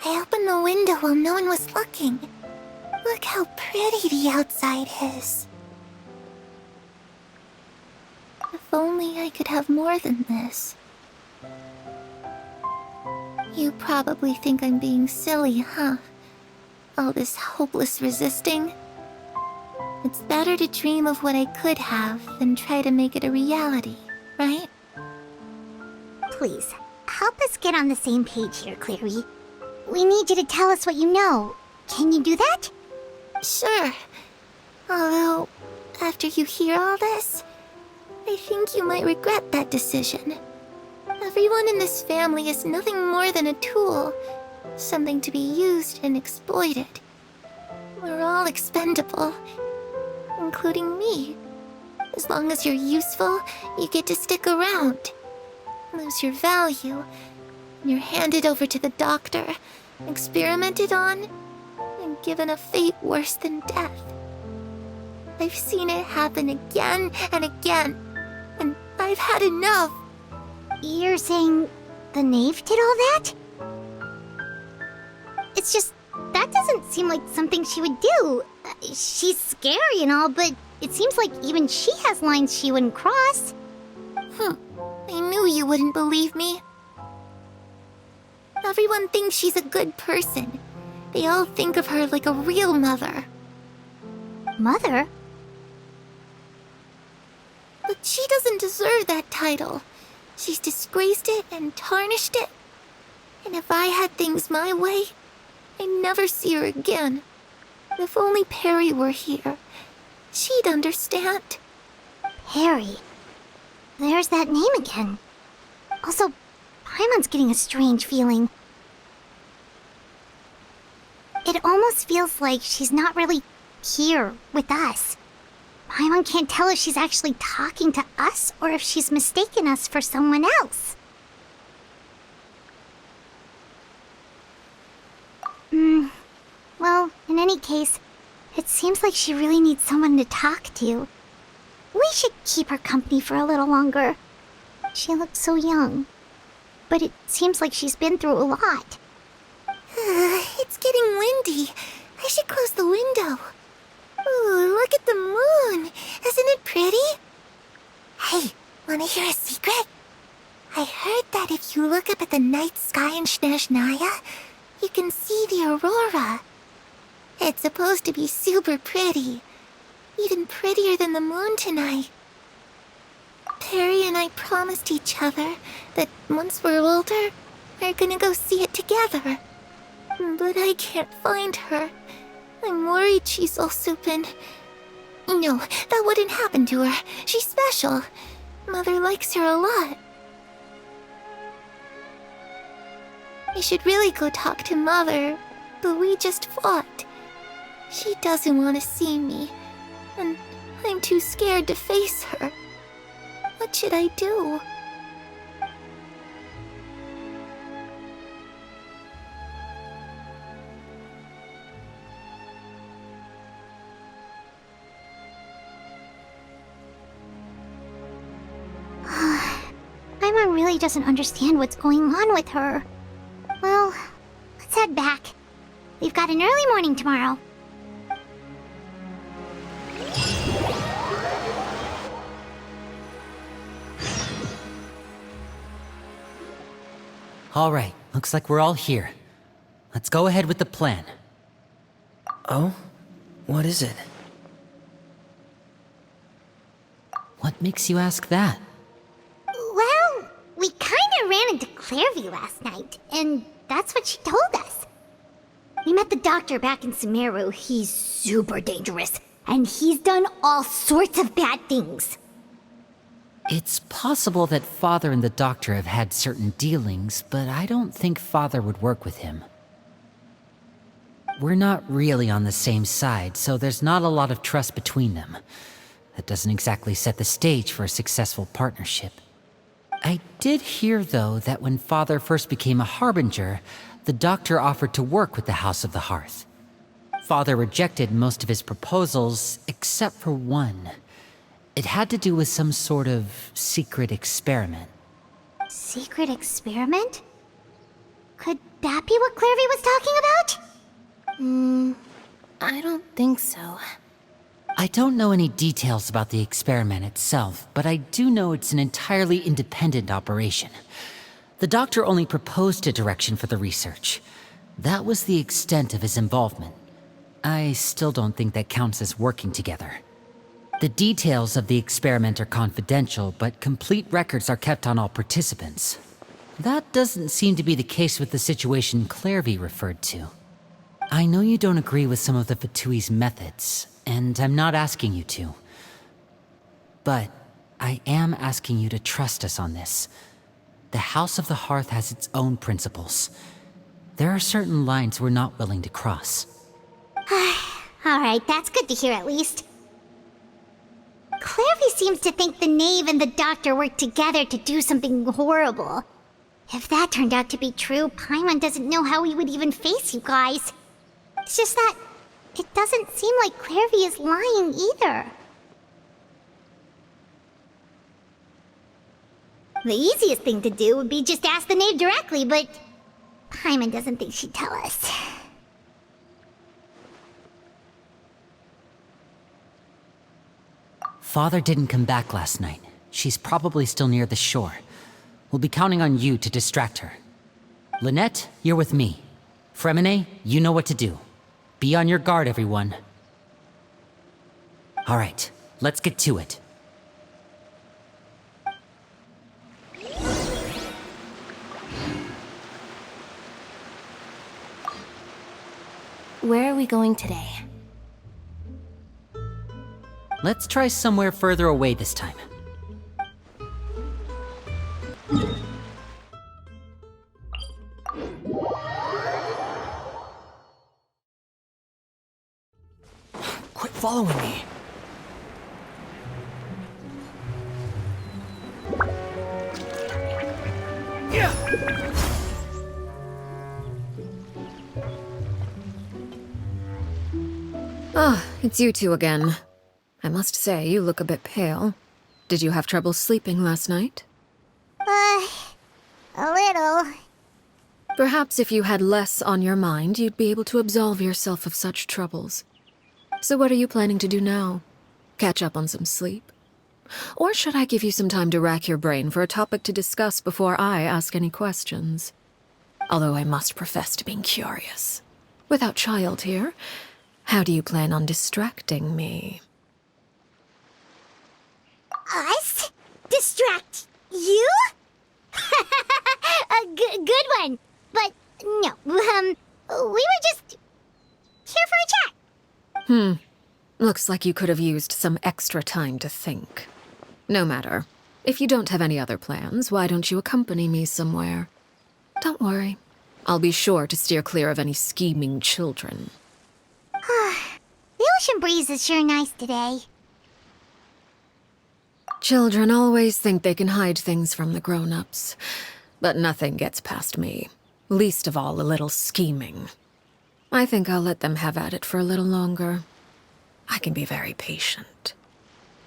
I opened the window while no one was looking. Look how pretty the outside is. If only I could have more than this. You probably think I'm being silly, huh? all this hopeless resisting. It's better to dream of what I could have than try to make it a reality, right? Please, help us get on the same page here, Clary. We need you to tell us what you know. Can you do that? Sure. Although, after you hear all this, I think you might regret that decision. Everyone in this family is nothing more than a tool, something to be used and exploited. We're all expendable, including me. As long as you're useful, you get to stick around. Lose your value, and you're handed over to the doctor, experimented on, and given a fate worse than death. I've seen it happen again and again, and I've had enough. You're saying the knave did all that? It's just, that doesn't seem like something she would do. She's scary and all, but it seems like even she has lines she wouldn't cross. I knew you wouldn't believe me. Everyone thinks she's a good person. They all think of her like a real mother. Mother? But she doesn't deserve that title. She's disgraced it and tarnished it. And if I had things my way, I'd never see her again. If only Perry were here, she'd understand. Perry. There's that name again. Also, Paimon's getting a strange feeling. It almost feels like she's not really here with us. Paimon can't tell if she's actually talking to us or if she's mistaken us for someone else. Well, in any case, it seems like she really needs someone to talk to. We should keep her company for a little longer. She looks so young. But it seems like she's been through a lot. It's getting windy. I should close the window. Ooh, look at the moon. Isn't it pretty? Hey, wanna hear a secret? I heard that if you look up at the night sky in Snezhnaya, you can see the aurora. It's supposed to be super pretty. Even prettier than the moon tonight. Perry and I promised each other that once we're older, we're gonna go see it together. But I can't find her. I'm worried she's also been... No, that wouldn't happen to her. She's special. Mother likes her a lot. I should really go talk to Mother, but we just fought. She doesn't want to see me, and I'm too scared to face her. What should I do? Paimon really doesn't understand what's going on with her. Well, let's head back. We've got an early morning tomorrow. All right, looks like we're all here. Let's go ahead with the plan. Oh? What is it? What makes you ask that? Well, we kinda ran into Clairvy last night, and that's what she told us. We met the doctor back in Sumeru. He's super dangerous, and he's done all sorts of bad things. It's possible that Father and the Doctor have had certain dealings, but I don't think Father would work with him. We're not really on the same side, so there's not a lot of trust between them. That doesn't exactly set the stage for a successful partnership. I did hear, though, that when Father first became a Harbinger, the Doctor offered to work with the House of the Hearth. Father rejected most of his proposals, except for one. It had to do with some sort of secret experiment. Secret experiment? Could that be what Clairvy was talking about? I don't think so. I don't know any details about the experiment itself, but I do know it's an entirely independent operation. The Doctor only proposed a direction for the research. That was the extent of his involvement. I still don't think that counts as working together. The details of the experiment are confidential, but complete records are kept on all participants. That doesn't seem to be the case with the situation Clairvy referred to. I know you don't agree with some of the Fatui's methods, and I'm not asking you to. But I am asking you to trust us on this. The House of the Hearth has its own principles. There are certain lines we're not willing to cross. Alright, that's good to hear at least. Clairvy seems to think the knave and the doctor work together to do something horrible. If that turned out to be true, Paimon doesn't know how he would even face you guys. It's just that it doesn't seem like Clairvy is lying either. The easiest thing to do would be just ask the knave directly, but Paimon doesn't think she'd tell us. Father didn't come back last night. She's probably still near the shore. We'll be counting on you to distract her. Lynette, you're with me. Fremine, you know what to do. Be on your guard, everyone. All right, let's get to it. Where are we going today? Let's try somewhere further away this time. Quit following me. Ah, it's you two again. I must say, you look a bit pale. Did you have trouble sleeping last night? A little. Perhaps if you had less on your mind, you'd be able to absolve yourself of such troubles. So what are you planning to do now? Catch up on some sleep? Or should I give you some time to rack your brain for a topic to discuss before I ask any questions? Although I must profess to being curious. Without child here, how do you plan on distracting me? Us? Distract you? A good one. But no, we were just here for a chat. Looks like you could have used some extra time to think. No matter. If you don't have any other plans, why don't you accompany me somewhere? Don't worry. I'll be sure to steer clear of any scheming children. The ocean breeze is sure nice today. Children always think they can hide things from the grown-ups. But nothing gets past me. Least of all a little scheming. I think I'll let them have at it for a little longer. I can be very patient.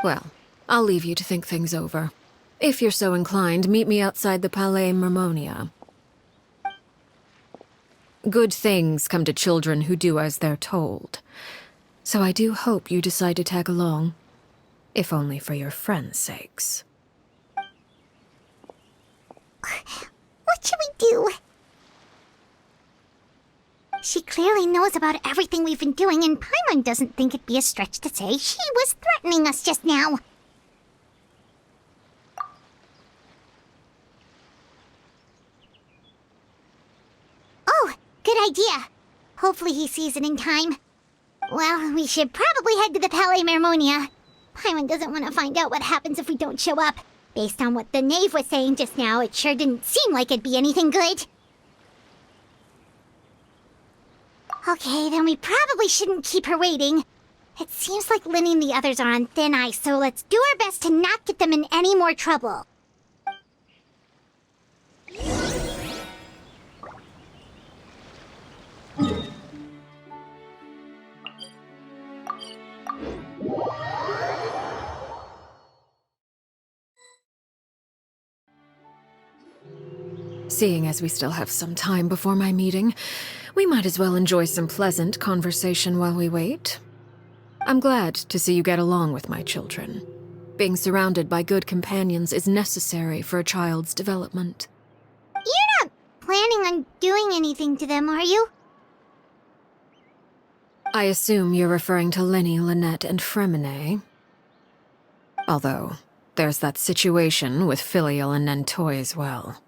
Well, I'll leave you to think things over. If you're so inclined, meet me outside the Palais Mermonia. Good things come to children who do as they're told. So I do hope you decide to tag along. If only for your friends' sakes. What should we do? She clearly knows about everything we've been doing, and Paimon doesn't think it'd be a stretch to say she was threatening us just now. Oh, good idea. Hopefully he sees it in time. Well, we should probably head to the Palais Mermonia. Paimon doesn't want to find out what happens if we don't show up. Based on what the knave was saying just now, it sure didn't seem like it'd be anything good. Okay, then we probably shouldn't keep her waiting. It seems like Lynn and the others are on thin ice, so let's do our best to not get them in any more trouble. Seeing as we still have some time before my meeting, we might as well enjoy some pleasant conversation while we wait. I'm glad to see you get along with my children. Being surrounded by good companions is necessary for a child's development. You're not planning on doing anything to them, are you? I assume you're referring to Lenny, Lynette, and Fremine. Although, there's that situation with Filial and Nentoy as well.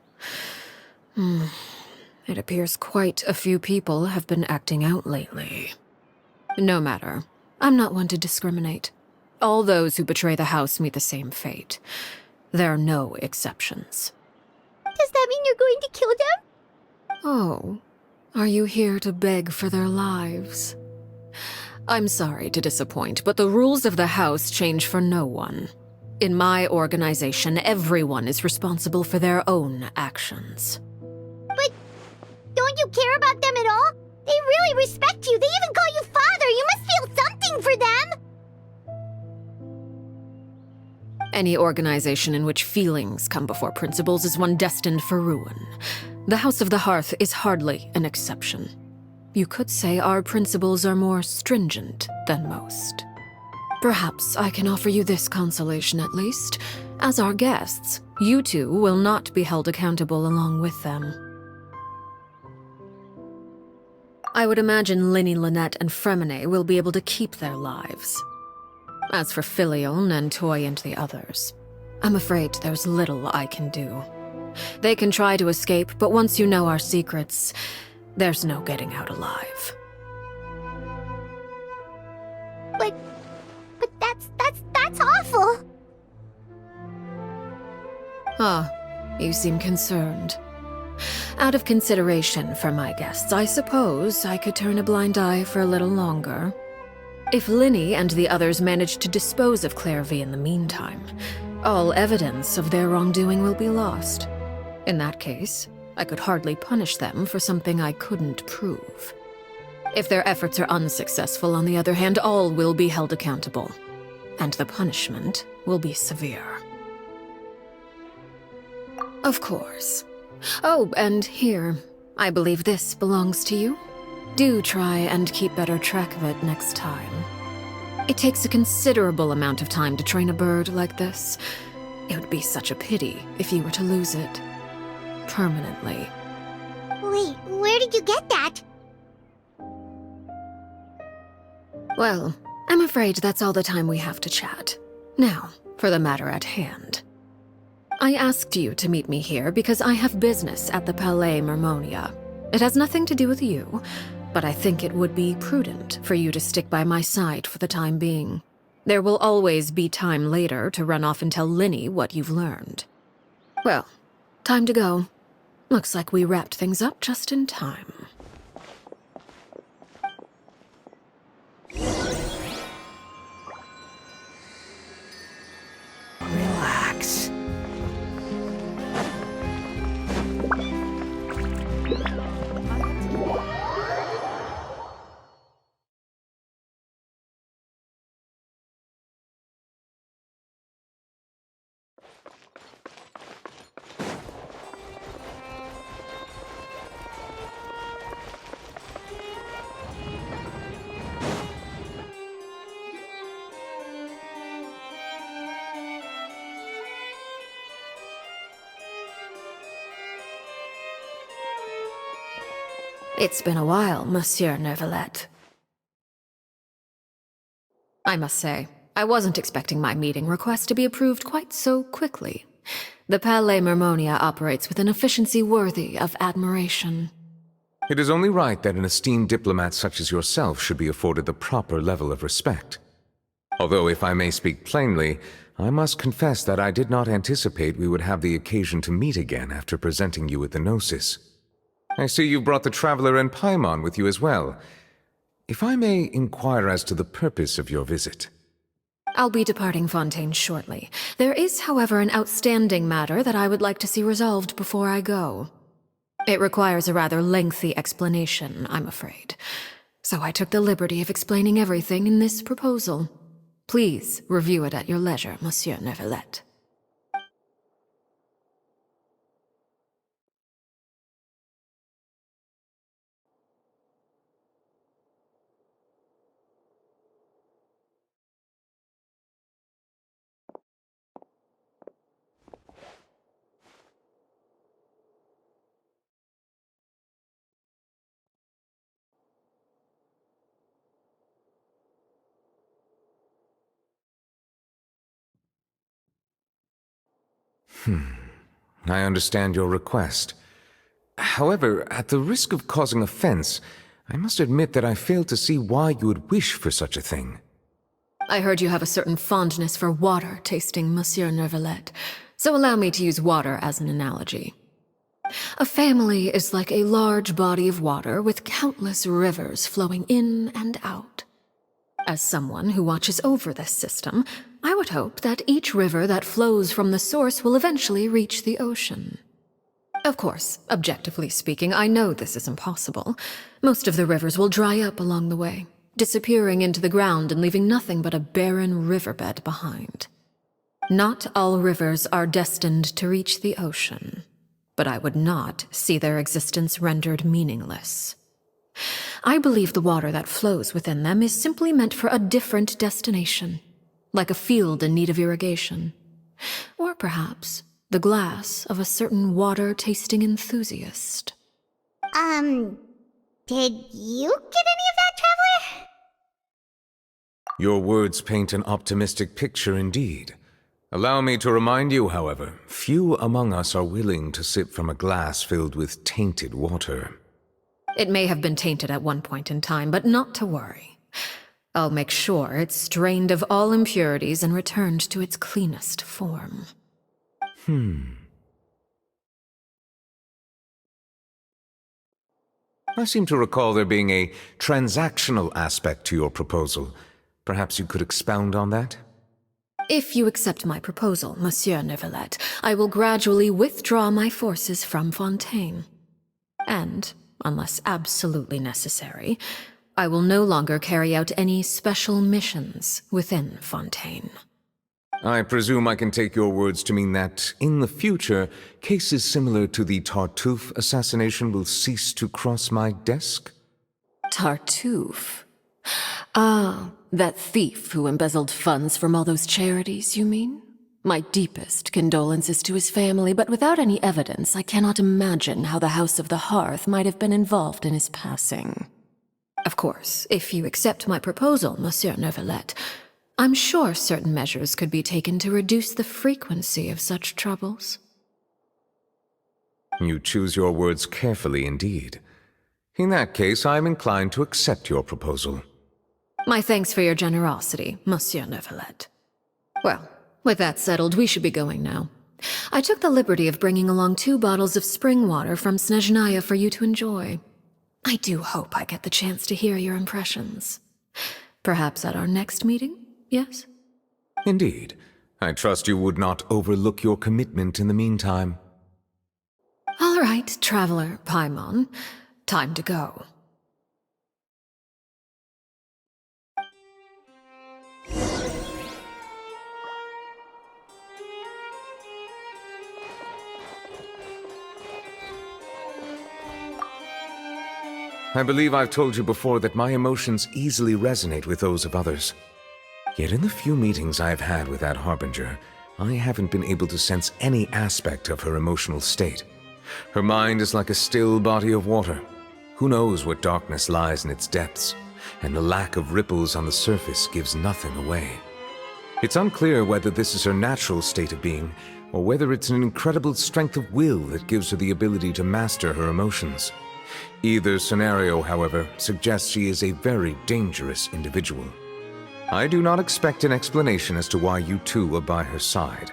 It appears quite a few people have been acting out lately. No matter. I'm not one to discriminate. All those who betray the house meet the same fate. There are no exceptions. Does that mean you're going to kill them? Oh, are you here to beg for their lives? I'm sorry to disappoint, but the rules of the house change for no one. In my organization, everyone is responsible for their own actions. But don't you care about them at all? They really respect you. They even call you father. You must feel something for them. Any organization in which feelings come before principles is one destined for ruin. The House of the Hearth is hardly an exception. You could say our principles are more stringent than most. Perhaps I can offer you this consolation at least. As our guests, you two will not be held accountable along with them. I would imagine Linny, Lynette, and Fremine will be able to keep their lives. As for Filial, Nentoy, and the others, I'm afraid there's little I can do. They can try to escape, but once you know our secrets, there's no getting out alive. But that's awful. Ah, you seem concerned. Out of consideration for my guests, I suppose I could turn a blind eye for a little longer. If Linny and the others manage to dispose of Clairvy in the meantime, all evidence of their wrongdoing will be lost. In that case, I could hardly punish them for something I couldn't prove. If their efforts are unsuccessful, on the other hand, all will be held accountable, and the punishment will be severe. Of course. Oh, and here, I believe this belongs to you. Do try and keep better track of it next time. It takes a considerable amount of time to train a bird like this. It would be such a pity if you were to lose it. Permanently. Wait, where did you get that? Well, I'm afraid that's all the time we have to chat. Now, for the matter at hand. I asked you to meet me here because I have business at the Palais Mermonia. It has nothing to do with you, but I think it would be prudent for you to stick by my side for the time being. There will always be time later to run off and tell Linny what you've learned. Well, time to go. Looks like we wrapped things up just in time. Relax. It's been a while, Monsieur Neuvillette. I must say, I wasn't expecting my meeting request to be approved quite so quickly. The Palais Mermonia operates with an efficiency worthy of admiration. It is only right that an esteemed diplomat such as yourself should be afforded the proper level of respect. Although, if I may speak plainly, I must confess that I did not anticipate we would have the occasion to meet again after presenting you with the Gnosis. I see you've brought the Traveler and Paimon with you as well. If I may inquire as to the purpose of your visit. I'll be departing Fontaine shortly. There is, however, an outstanding matter that I would like to see resolved before I go. It requires a rather lengthy explanation, I'm afraid. So I took the liberty of explaining everything in this proposal. Please review it at your leisure, Monsieur Neuvillette. I understand your request. However, at the risk of causing offense, I must admit that I fail to see why you would wish for such a thing. I heard you have a certain fondness for water tasting, Monsieur Neuvillette, so allow me to use water as an analogy. A family is like a large body of water with countless rivers flowing in and out. As someone who watches over this system, I would hope that each river that flows from the source will eventually reach the ocean. Of course, objectively speaking, I know this is impossible. Most of the rivers will dry up along the way, disappearing into the ground and leaving nothing but a barren riverbed behind. Not all rivers are destined to reach the ocean, but I would not see their existence rendered meaningless. I believe the water that flows within them is simply meant for a different destination, like a field in need of irrigation. Or perhaps the glass of a certain water-tasting enthusiast. Did you get any of that, Traveler? Your words paint an optimistic picture indeed. Allow me to remind you, however, few among us are willing to sip from a glass filled with tainted water. It may have been tainted at one point in time, but not to worry. I'll make sure it's strained of all impurities and returned to its cleanest form. I seem to recall there being a transactional aspect to your proposal. Perhaps you could expound on that? If you accept my proposal, Monsieur Neuvillette, I will gradually withdraw my forces from Fontaine. And, unless absolutely necessary, I will no longer carry out any special missions within Fontaine. I presume I can take your words to mean that, in the future, cases similar to the Tartuffe assassination will cease to cross my desk? Tartuffe? Ah, that thief who embezzled funds from all those charities, you mean? My deepest condolences to his family, but without any evidence, I cannot imagine how the House of the Hearth might have been involved in his passing. Of course, if you accept my proposal, Monsieur Neuvillette, I'm sure certain measures could be taken to reduce the frequency of such troubles. You choose your words carefully indeed. In that case, I am inclined to accept your proposal. My thanks for your generosity, Monsieur Neuvillette. Well, with that settled, we should be going now. I took the liberty of bringing along 2 bottles of spring water from Snezhnaya for you to enjoy. I do hope I get the chance to hear your impressions. Perhaps at our next meeting? Yes? Indeed. I trust you would not overlook your commitment in the meantime. All right, Traveler Paimon. Time to go. I believe I've told you before that my emotions easily resonate with those of others. Yet in the few meetings I've had with that Harbinger, I haven't been able to sense any aspect of her emotional state. Her mind is like a still body of water. Who knows what darkness lies in its depths, and the lack of ripples on the surface gives nothing away. It's unclear whether this is her natural state of being, or whether it's an incredible strength of will that gives her the ability to master her emotions. Either scenario, however, suggests she is a very dangerous individual. I do not expect an explanation as to why you two are by her side.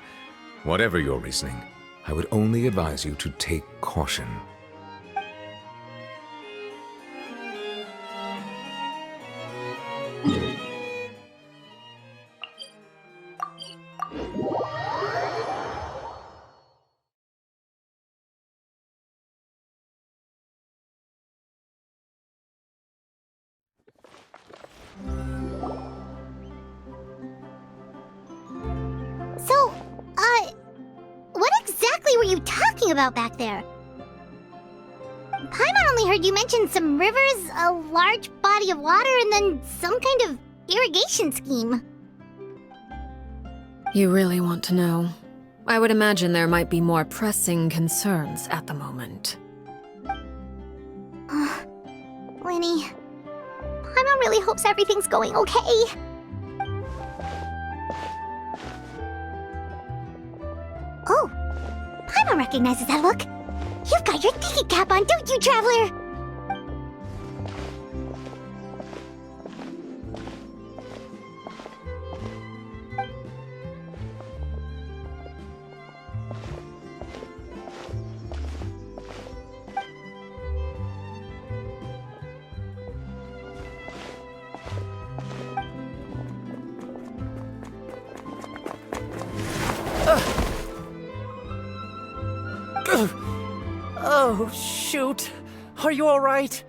Whatever your reasoning, I would only advise you to take caution. So, what exactly were you talking about back there? Paimon only heard you mention some rivers, a large body of water, and then some kind of irrigation scheme. You really want to know? I would imagine there might be more pressing concerns at the moment. Winnie, Paimon really hopes everything's going okay. Oh, Paimon recognizes that look. You've got your ticket cap on, don't you, Traveler? Oh, shoot. Are you alright?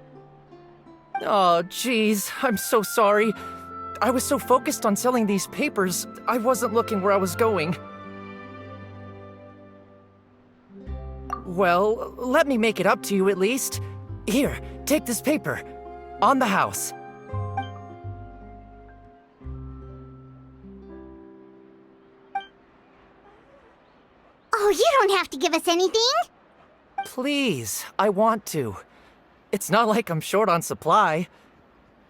Oh, jeez. I'm so sorry. I was so focused on selling these papers, I wasn't looking where I was going. Well, let me make it up to you at least. Here, take this paper. On the house. Oh, you don't have to give us anything. Please, I want to. It's not like I'm short on supply.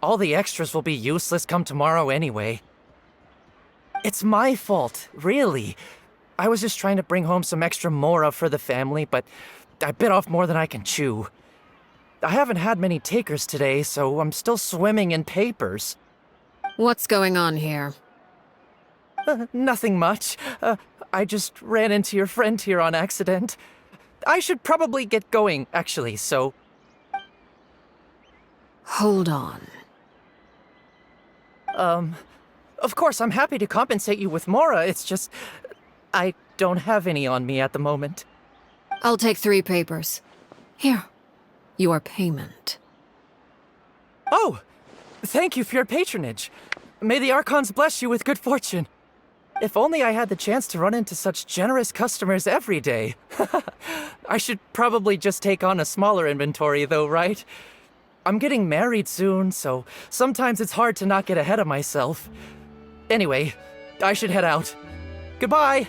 All the extras will be useless come tomorrow anyway. It's my fault, really. I was just trying to bring home some extra mora for the family, but I bit off more than I can chew. I haven't had many takers today, so I'm still swimming in papers. What's going on here? Nothing much. I just ran into your friend here on accident. I should probably get going, actually, so... Hold on. Of course, I'm happy to compensate you with mora, it's just... I don't have any on me at the moment. I'll take 3 papers. Here. Your payment. Oh! Thank you for your patronage. May the Archons bless you with good fortune. If only I had the chance to run into such generous customers every day. I should probably just take on a smaller inventory though, right? I'm getting married soon, so sometimes it's hard to not get ahead of myself. Anyway, I should head out. Goodbye!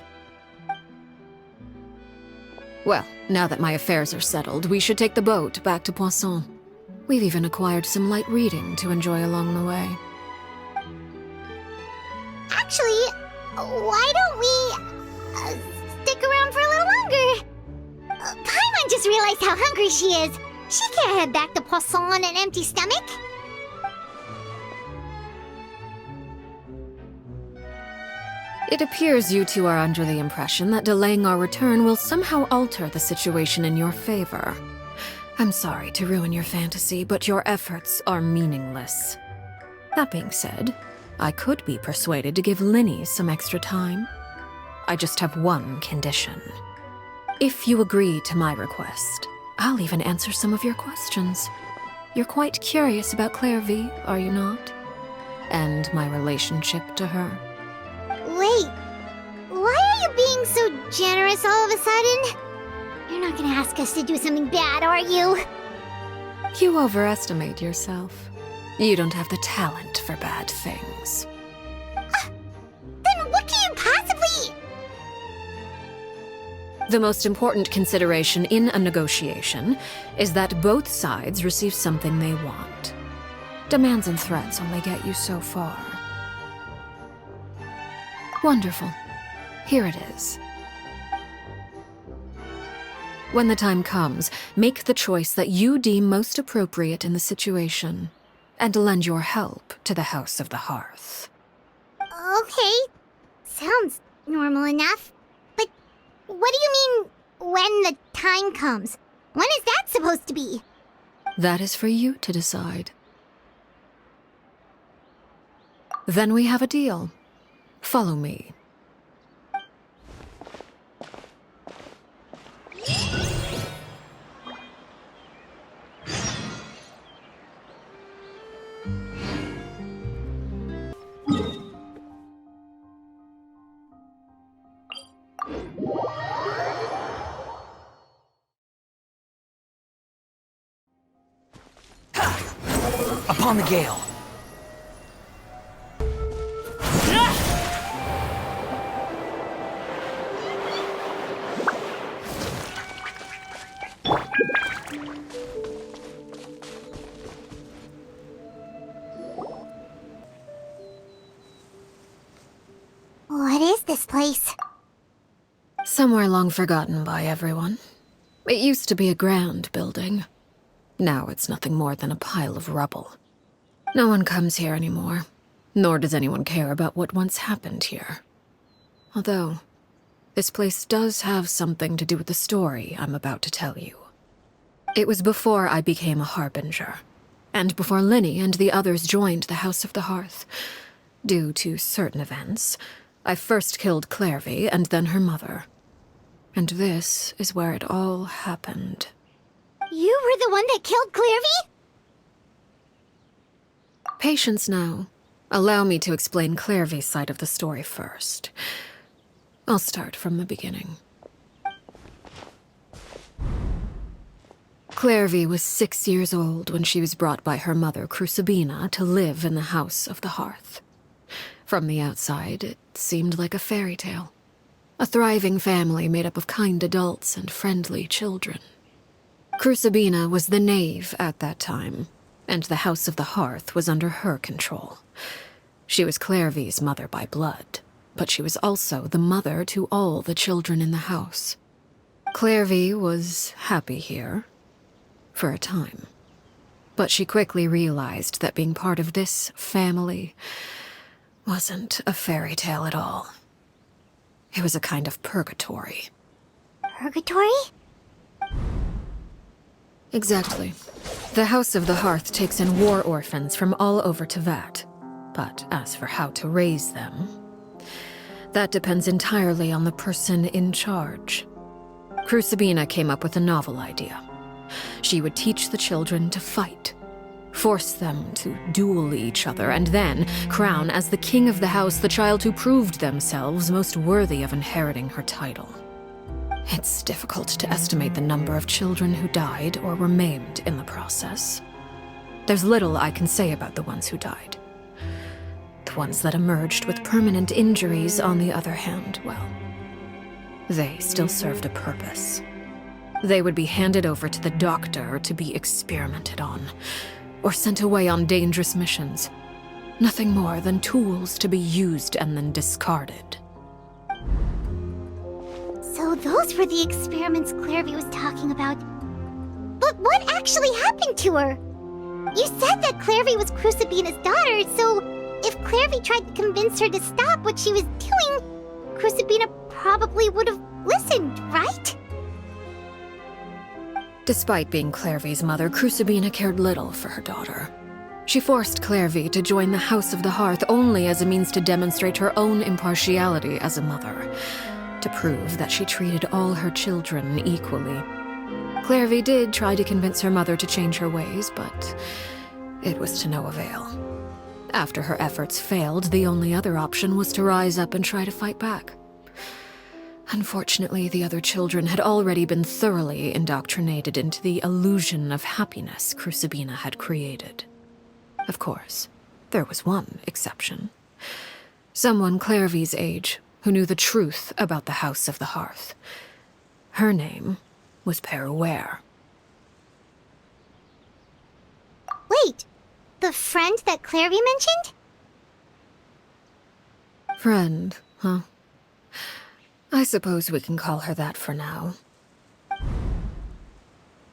Well, now that my affairs are settled, we should take the boat back to Poisson. We've even acquired some light reading to enjoy along the way. Actually, why don't we stick around for a little longer? Paimon just realized how hungry she is. She can't head back to Poisson on an empty stomach. It appears you two are under the impression that delaying our return will somehow alter the situation in your favor. I'm sorry to ruin your fantasy, but your efforts are meaningless. That being said, I could be persuaded to give Linny some extra time. I just have one condition. If you agree to my request, I'll even answer some of your questions. You're quite curious about Claire V, are you not? And my relationship to her. Wait, why are you being so generous all of a sudden? You're not gonna ask us to do something bad, are you? You overestimate yourself. You don't have the talent for bad things. Then what can you possibly... The most important consideration in a negotiation is that both sides receive something they want. Demands and threats only get you so far. Wonderful. Here it is. When the time comes, make the choice that you deem most appropriate in the situation, and lend your help to the House of the Hearth. Okay, sounds normal enough. But what do you mean, when the time comes? When is that supposed to be? That is for you to decide. Then we have a deal. Follow me. Upon the gale. What is this place? Somewhere long forgotten by everyone. It used to be a grand building. Now it's nothing more than a pile of rubble. No one comes here anymore, nor does anyone care about what once happened here. Although, this place does have something to do with the story I'm about to tell you. It was before I became a Harbinger, and before Linny and the others joined the House of the Hearth. Due to certain events, I first killed Clairvy and then her mother. And this is where it all happened. You were the one that killed Clairvy? Patience now. Allow me to explain Clairvy's side of the story first. I'll start from the beginning. Clairvy was 6 years old when she was brought by her mother, Crucibina, to live in the House of the Hearth. From the outside, it seemed like a fairy tale. A thriving family made up of kind adults and friendly children. Crucibina was the knave at that time, and the House of the Hearth was under her control. She was Clairvy's mother by blood, but she was also the mother to all the children in the house. Clairvy was happy here, for a time. But she quickly realized that being part of this family wasn't a fairy tale at all. It was a kind of purgatory. Purgatory? Exactly. The House of the Hearth takes in war orphans from all over Tevat. But as for how to raise them, that depends entirely on the person in charge. Crucibina came up with a novel idea. She would teach the children to fight, force them to duel each other, and then crown as the king of the house the child who proved themselves most worthy of inheriting her title. It's difficult to estimate the number of children who died or were maimed in the process. There's little I can say about the ones who died. The ones that emerged with permanent injuries, on the other hand, well, they still served a purpose. They would be handed over to the doctor to be experimented on, or sent away on dangerous missions. Nothing more than tools to be used and then discarded. So those were the experiments Clairvy was talking about. But what actually happened to her? You said that Clairvy was Crucibina's daughter, so if Clairvy tried to convince her to stop what she was doing, Crucibina probably would have listened, right? Despite being Clairvy's mother, Crucibina cared little for her daughter. She forced Clairvy to join the House of the Hearth only as a means to demonstrate her own impartiality as a mother, to prove that she treated all her children equally. Clairvy did try to convince her mother to change her ways, but it was to no avail. After her efforts failed, the only other option was to rise up and try to fight back. Unfortunately, the other children had already been thoroughly indoctrinated into the illusion of happiness Crucibina had created. Of course, there was one exception. Someone Clairvy's age who knew the truth about the House of the Hearth. Her name was Peruere. Wait, the friend that Clairvy mentioned? Friend, huh? I suppose we can call her that for now.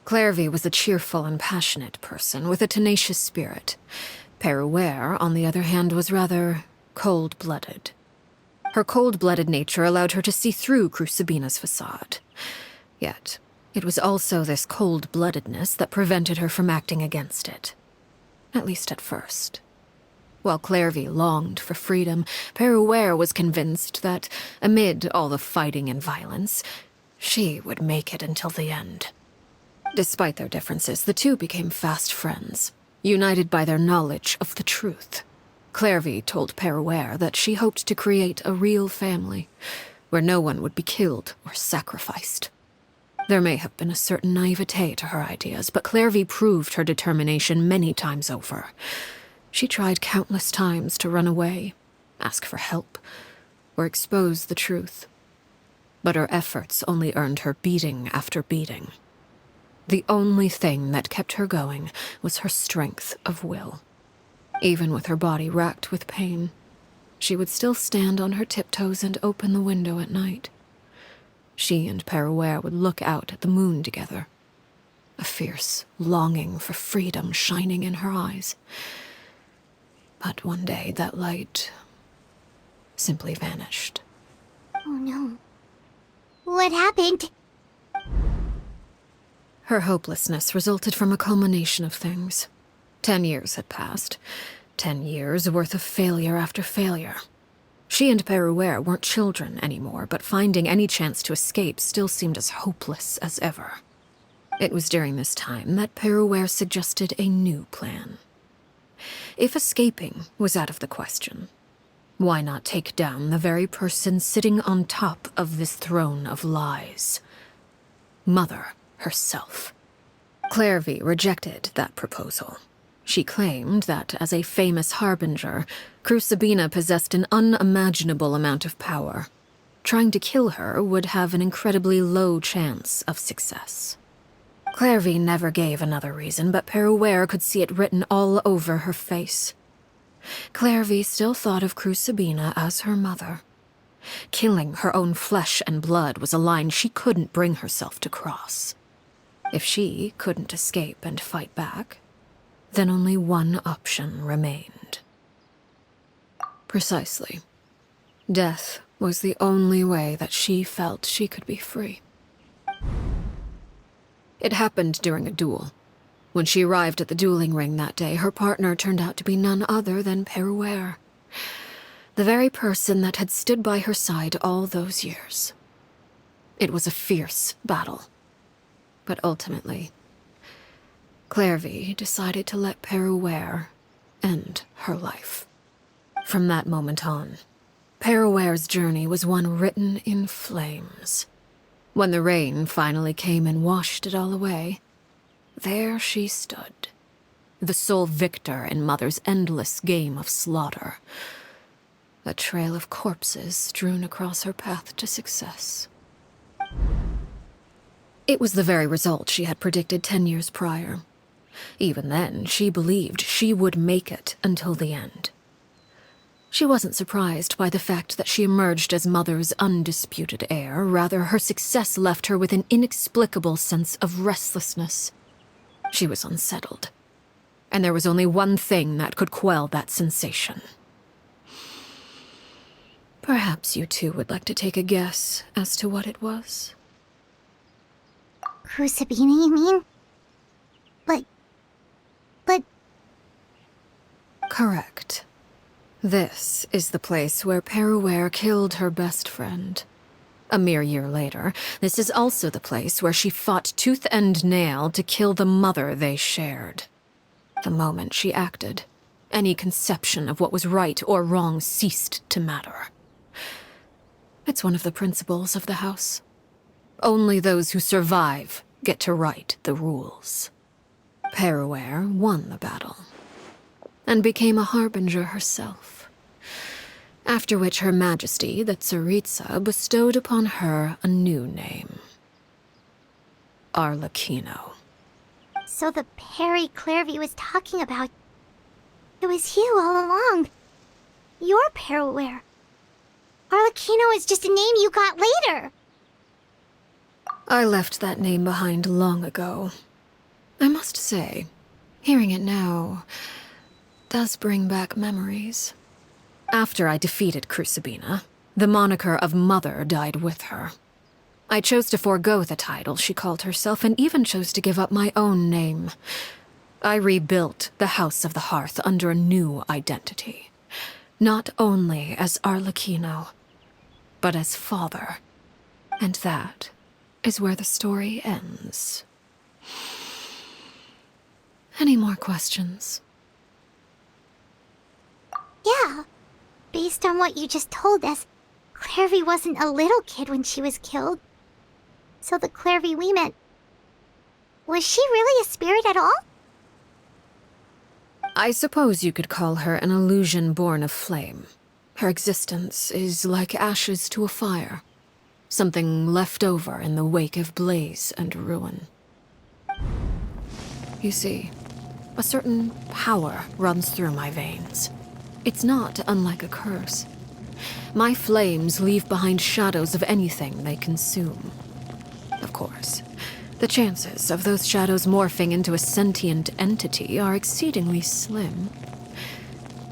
Clairvy was a cheerful and passionate person with a tenacious spirit. Peruere, on the other hand, was rather cold-blooded. Her cold-blooded nature allowed her to see through Crucibina's facade. Yet, it was also this cold-bloodedness that prevented her from acting against it. At least at first. While Clairvy longed for freedom, Peruere was convinced that, amid all the fighting and violence, she would make it until the end. Despite their differences, the two became fast friends, united by their knowledge of the truth. Clairvy told Peruere that she hoped to create a real family, where no one would be killed or sacrificed. There may have been a certain naivete to her ideas, but Clairvy proved her determination many times over. She tried countless times to run away, ask for help, or expose the truth. But her efforts only earned her beating after beating. The only thing that kept her going was her strength of will. Even with her body racked with pain, she would still stand on her tiptoes and open the window at night. she and Peruere would look out at the moon together, a fierce longing for freedom shining in her eyes. But one day that light simply vanished. Oh no. What happened? Her hopelessness resulted from a culmination of things. 10 years had passed. 10 years worth of failure after failure. She and Peruere weren't children anymore, but finding any chance to escape still seemed as hopeless as ever. It was during this time that Peruere suggested a new plan. If escaping was out of the question, why not take down the very person sitting on top of this throne of lies? Mother herself. Clairvy rejected that proposal. She claimed that, as a famous harbinger, Crucibina possessed an unimaginable amount of power. Trying to kill her would have an incredibly low chance of success. Clairvy never gave another reason, but Peruere could see it written all over her face. Clairvy still thought of Crucibina as her mother. Killing her own flesh and blood was a line she couldn't bring herself to cross. If she couldn't escape and fight back, then only one option remained. Precisely. Death was the only way that she felt she could be free. It happened during a duel. When she arrived at the dueling ring that day, her partner turned out to be none other than Peruere, the very person that had stood by her side all those years. It was a fierce battle. But ultimately, Clairvy decided to let Peruere end her life. From that moment on, Peruere's journey was one written in flames. When the rain finally came and washed it all away, there she stood, the sole victor in Mother's endless game of slaughter, a trail of corpses strewn across her path to success. It was the very result she had predicted 10 years prior. Even then, she believed she would make it until the end. She wasn't surprised by the fact that she emerged as Mother's undisputed heir. Rather, her success left her with an inexplicable sense of restlessness. She was unsettled, and there was only one thing that could quell that sensation. Perhaps you two would like to take a guess as to what it was? Crucibina, you mean? But... Correct. This is the place where Peruere killed her best friend. A mere year later, this is also the place where she fought tooth and nail to kill the mother they shared. The moment she acted, any conception of what was right or wrong ceased to matter. It's one of the principles of the house. Only those who survive get to write the rules. Peruere won the battle, and became a harbinger herself. After which Her Majesty, the Tsaritsa, bestowed upon her a new name. Arlecchino. So the Perry Clairvy was talking about... It was you all along. You're Peruere. Arlecchino is just a name you got later. I left that name behind long ago. I must say, hearing it now does bring back memories. After I defeated Crucibina, the moniker of Mother died with her. I chose to forego the title she called herself, and even chose to give up my own name. I rebuilt the House of the Hearth under a new identity. Not only as Arlecchino, but as father. And that is where the story ends. Any more questions? Yeah. Based on what you just told us, Clairvy wasn't a little kid when she was killed. So the Clairvy we met... Was she really a spirit at all? I suppose you could call her an illusion born of flame. Her existence is like ashes to a fire. Something left over in the wake of blaze and ruin. You see, a certain power runs through my veins. It's not unlike a curse. My flames leave behind shadows of anything they consume. Of course, the chances of those shadows morphing into a sentient entity are exceedingly slim.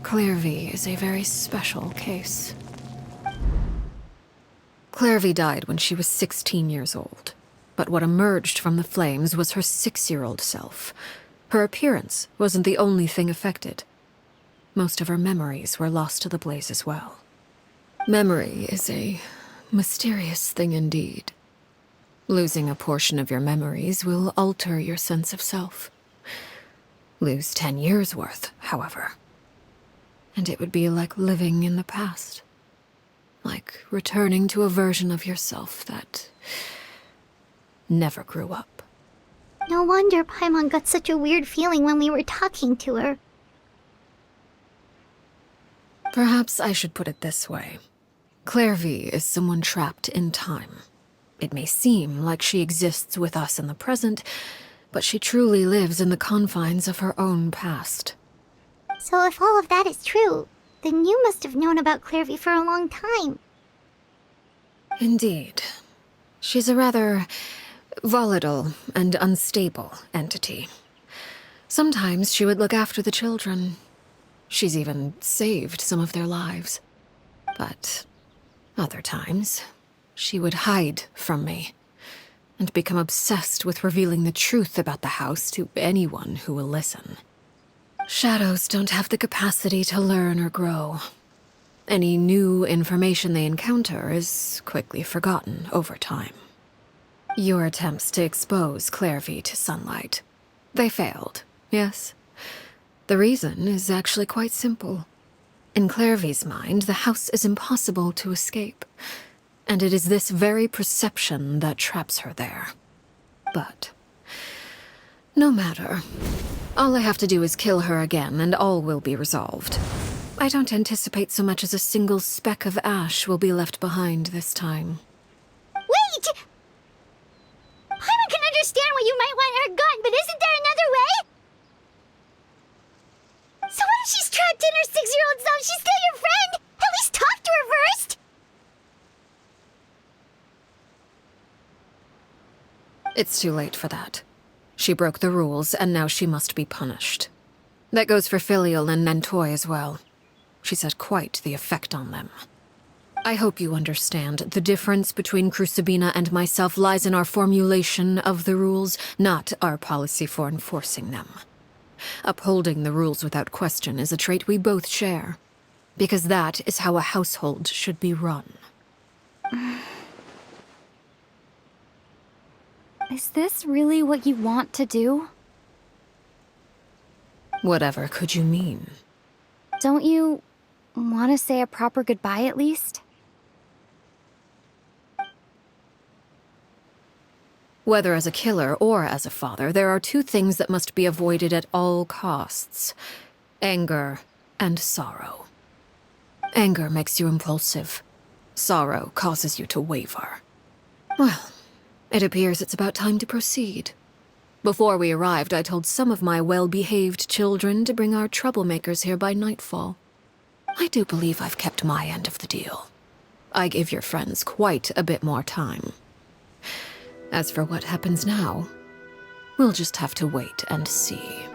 Clairvy is a very special case. Clairvy died when she was 16 years old, but what emerged from the flames was her 6-year-old self. Her appearance wasn't the only thing affected. Most of her memories were lost to the blaze as well. Memory is a mysterious thing indeed. Losing a portion of your memories will alter your sense of self. Lose 10 years' worth, however, and it would be like living in the past. Like returning to a version of yourself that never grew up. No wonder Paimon got such a weird feeling when we were talking to her. Perhaps I should put it this way. Clairvy is someone trapped in time. It may seem like she exists with us in the present, but she truly lives in the confines of her own past. So if all of that is true, then you must have known about Clairvy for a long time. Indeed. She's a rather volatile and unstable entity. Sometimes she would look after the children. She's even saved some of their lives. But other times, she would hide from me and become obsessed with revealing the truth about the house to anyone who will listen. Shadows don't have the capacity to learn or grow. Any new information they encounter is quickly forgotten over time. Your attempts to expose Clairvy to sunlight, they failed, yes? The reason is actually quite simple. In Clairvy's mind, the house is impossible to escape, and it is this very perception that traps her there. But no matter. All I have to do is kill her again, and all will be resolved. I don't anticipate so much as a single speck of ash will be left behind this time. Wait! Paimon can understand why you might want her gone, but isn't there another way? So what if she's trapped in her 6-year-old self? She's still your friend! At least talk to her first! It's too late for that. She broke the rules, and now she must be punished. That goes for Filial and Nantoy as well. She's had quite the effect on them. I hope you understand. The difference between Crucibina and myself lies in our formulation of the rules, not our policy for enforcing them. Upholding the rules without question is a trait we both share, because that is how a household should be run. Is this really what you want to do? Whatever could you mean? Don't you want to say a proper goodbye at least? Whether as a killer or as a father, there are two things that must be avoided at all costs: anger and sorrow. Anger makes you impulsive. Sorrow causes you to waver. Well, it appears it's about time to proceed. Before we arrived, I told some of my well-behaved children to bring our troublemakers here by nightfall. I do believe I've kept my end of the deal. I gave your friends quite a bit more time. As for what happens now, we'll just have to wait and see.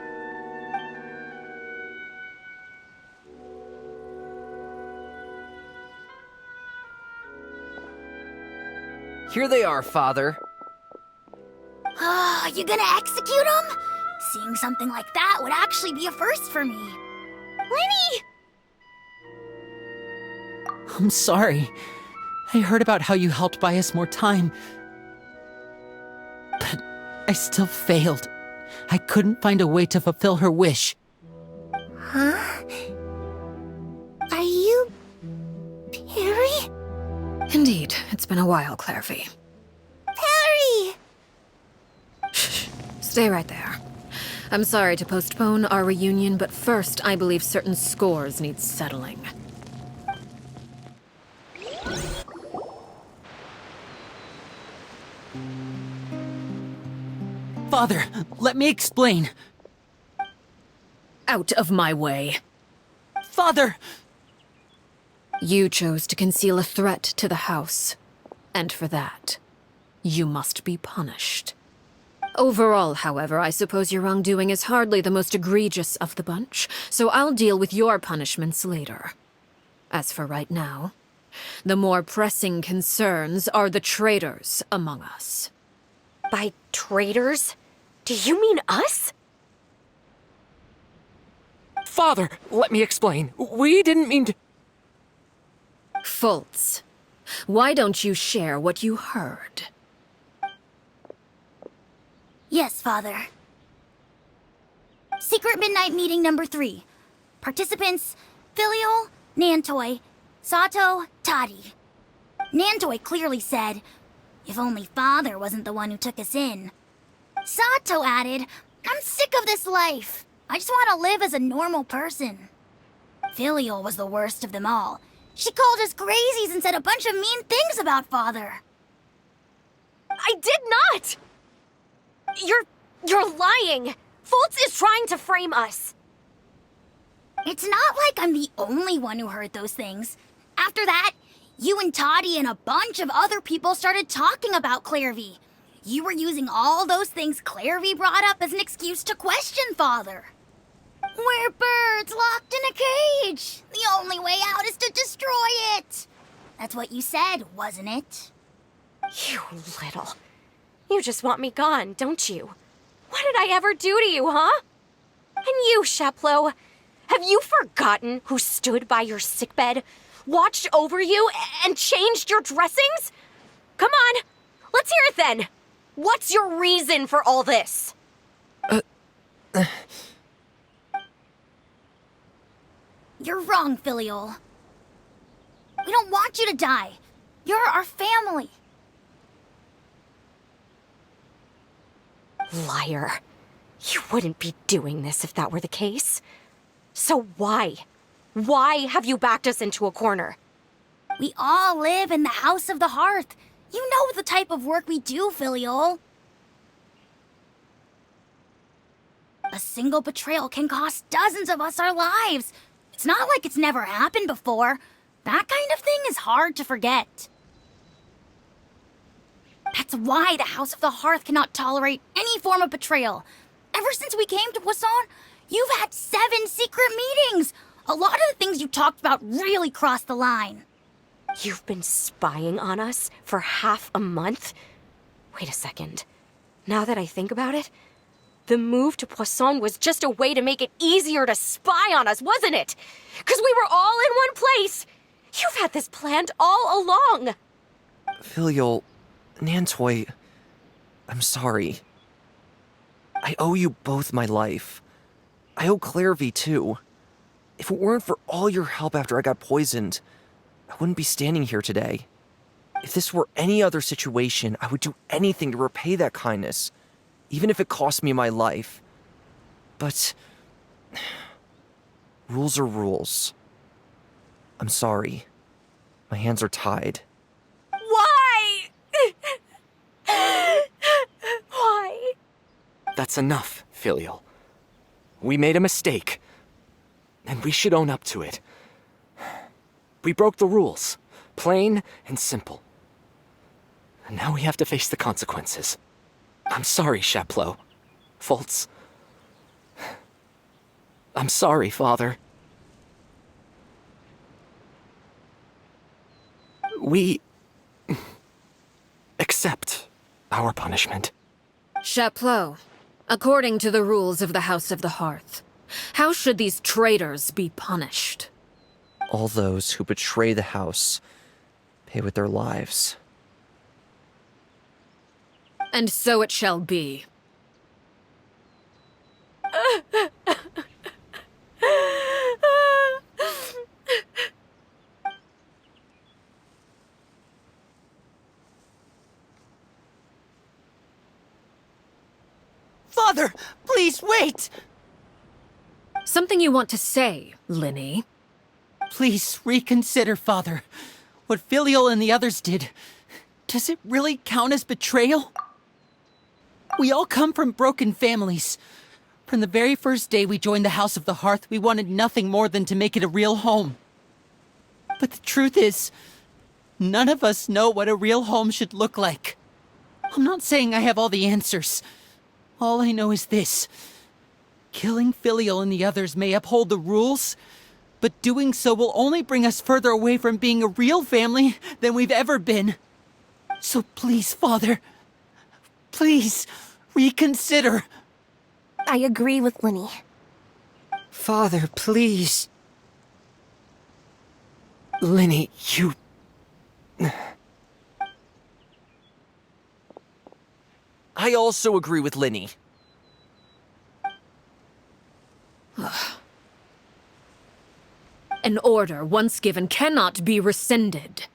Here they are, Father. Oh, you gonna execute him? Seeing something like that would actually be a first for me. Lenny! I'm sorry. I heard about how you helped buy us more time. But I still failed. I couldn't find a way to fulfill her wish. Huh? Are you... Perry? Indeed, it's been a while, Clairvy. Perry! Shh, stay right there. I'm sorry to postpone our reunion, but first I believe certain scores need settling. Father, let me explain. Out of my way. Father! You chose to conceal a threat to the house, and for that, you must be punished. Overall, however, I suppose your wrongdoing is hardly the most egregious of the bunch, so I'll deal with your punishments later. As for right now, the more pressing concerns are the traitors among us. By traitors? Do you mean us? Father, let me explain. We didn't mean to... Fultz, why don't you share what you heard? Yes, Father. Secret Midnight Meeting number 3. Participants, Filial, Nantoi, Sato, Toddy. Nantoi clearly said, if only Father wasn't the one who took us in. Sato added, I'm sick of this life. I just want to live as a normal person. Filial was the worst of them all. She called us crazies and said a bunch of mean things about Father. I did not! You're lying! Fultz is trying to frame us! It's not like I'm the only one who heard those things. After that, you and Toddy and a bunch of other people started talking about Clairvy. You were using all those things Clairvy brought up as an excuse to question Father. We're birds locked in a cage. The only way out is to destroy it. That's what you said, wasn't it? You little... You just want me gone, don't you? What did I ever do to you, huh? And you, Sheplo, have you forgotten who stood by your sickbed, watched over you, and changed your dressings? Come on, let's hear it then. What's your reason for all this? You're wrong, Filial. We don't want you to die. You're our family. Liar. You wouldn't be doing this if that were the case. So why? Why have you backed us into a corner? We all live in the House of the Hearth. You know the type of work we do, Filial. A single betrayal can cost dozens of us our lives. It's not like it's never happened before. That kind of thing is hard to forget. That's why the House of the Hearth cannot tolerate any form of betrayal. Ever since we came to Poisson, you've had 7 secret meetings. A lot of the things you talked about really crossed the line. You've been spying on us for half a month? Wait a second. Now that I think about it, the move to Poisson was just a way to make it easier to spy on us, wasn't it? Because we were all in one place. You've had this planned all along. Filial, Nantoi, I'm sorry. I owe you both my life. I owe Clairvy too. If it weren't for all your help after I got poisoned, I wouldn't be standing here today. If this were any other situation, I would do anything to repay that kindness, even if it cost me my life. But rules are rules. I'm sorry. My hands are tied. Why? Why? That's enough, Filial. We made a mistake, and we should own up to it. We broke the rules, plain and simple. And now we have to face the consequences. I'm sorry, Sheplo. Fultz. I'm sorry, Father. We accept our punishment. Chapleau, according to the rules of the House of the Hearth, how should these traitors be punished? All those who betray the house pay with their lives. And so it shall be. Father, please wait! Something you want to say, Linny? Please reconsider, Father. What Filial and the others did, does it really count as betrayal? We all come from broken families. From the very first day we joined the House of the Hearth, we wanted nothing more than to make it a real home. But the truth is, none of us know what a real home should look like. I'm not saying I have all the answers. All I know is this. Killing Filial and the others may uphold the rules, but doing so will only bring us further away from being a real family than we've ever been. So please, Father, please, reconsider. I agree with Linny. Father, please. Linny, you... I also agree with Linny. An order once given cannot be rescinded.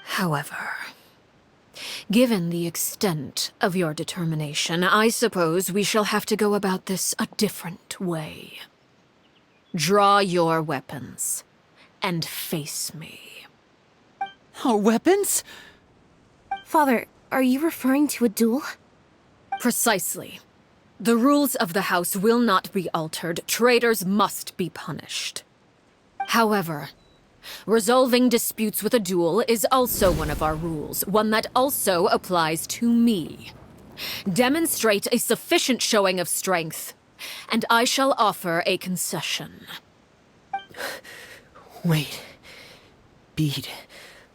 However, given the extent of your determination, I suppose we shall have to go about this a different way. Draw your weapons and face me. Our weapons? Father, are you referring to a duel? Precisely. The rules of the house will not be altered. Traitors must be punished. However, resolving disputes with a duel is also one of our rules, one that also applies to me. Demonstrate a sufficient showing of strength, and I shall offer a concession. Wait. Beat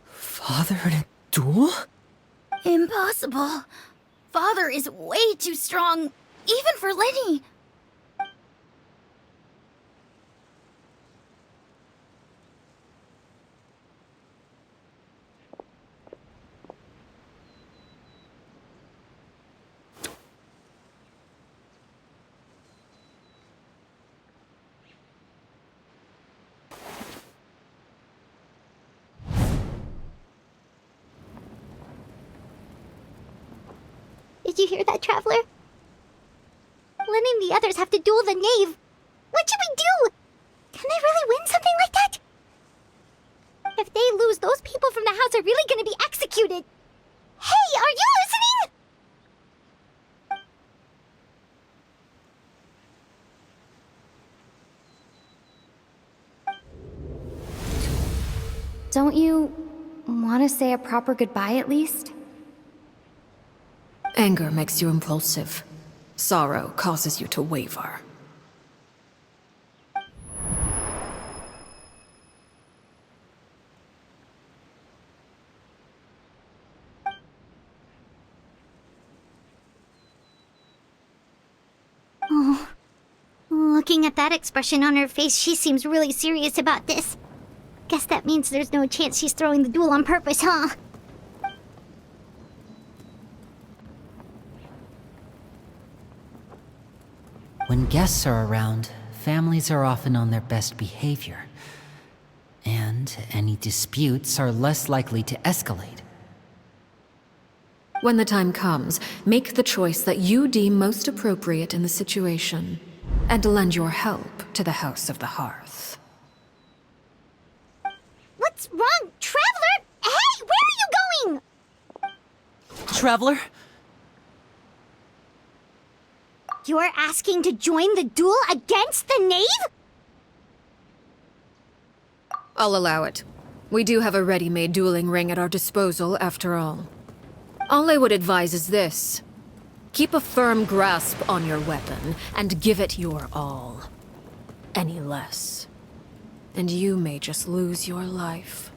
Father in a duel? Impossible. Father is way too strong, even for Linny. Did you hear that, Traveler? Linny and the others have to duel the knave. What should we do? Can they really win something like that? If they lose, those people from the house are really gonna be executed. Hey, are you listening? Don't you want to say a proper goodbye at least? Anger makes you impulsive. Sorrow causes you to waver. Oh, looking at that expression on her face, she seems really serious about this. Guess that means there's no chance she's throwing the duel on purpose, huh? When guests are around, families are often on their best behavior. And any disputes are less likely to escalate. When the time comes, make the choice that you deem most appropriate in the situation, and lend your help to the House of the Hearth. What's wrong, Traveler? Hey, where are you going? Traveler? You're asking to join the duel against the knave? I'll allow it. We do have a ready-made dueling ring at our disposal, after all. All I would advise is this. Keep a firm grasp on your weapon, and give it your all. Any less, and you may just lose your life.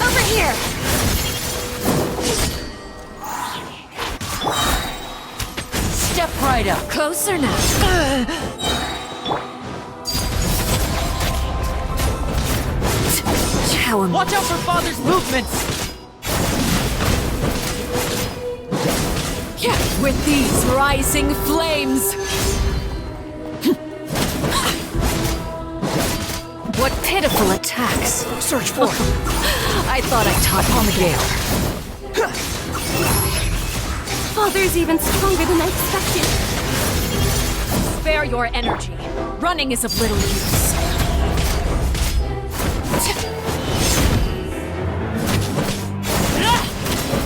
Over here! Step right up! Closer now. Watch out for Father's movements! With these rising flames! What pitiful attacks! Search for him. I thought I taught On the gale. Father's even stronger than I expected. Spare your energy. Running is of little use.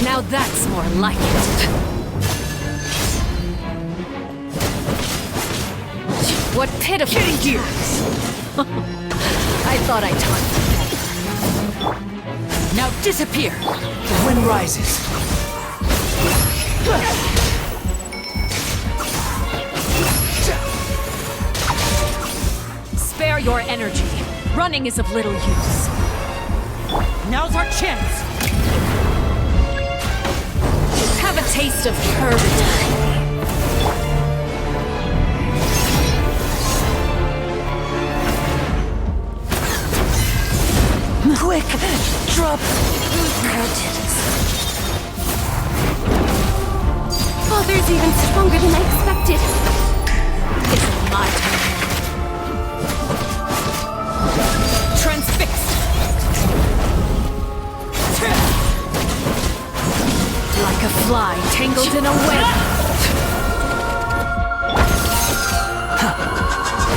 Now that's more like it. What pitiful gears! I thought I taught you better. Now disappear! The wind rises. Spare your energy. Running is of little use. Now's our chance! Have a taste of purgatory. Quick! Drop! Father's even stronger than I expected. Is it my turn now? Transfixed! Like a fly tangled in a web.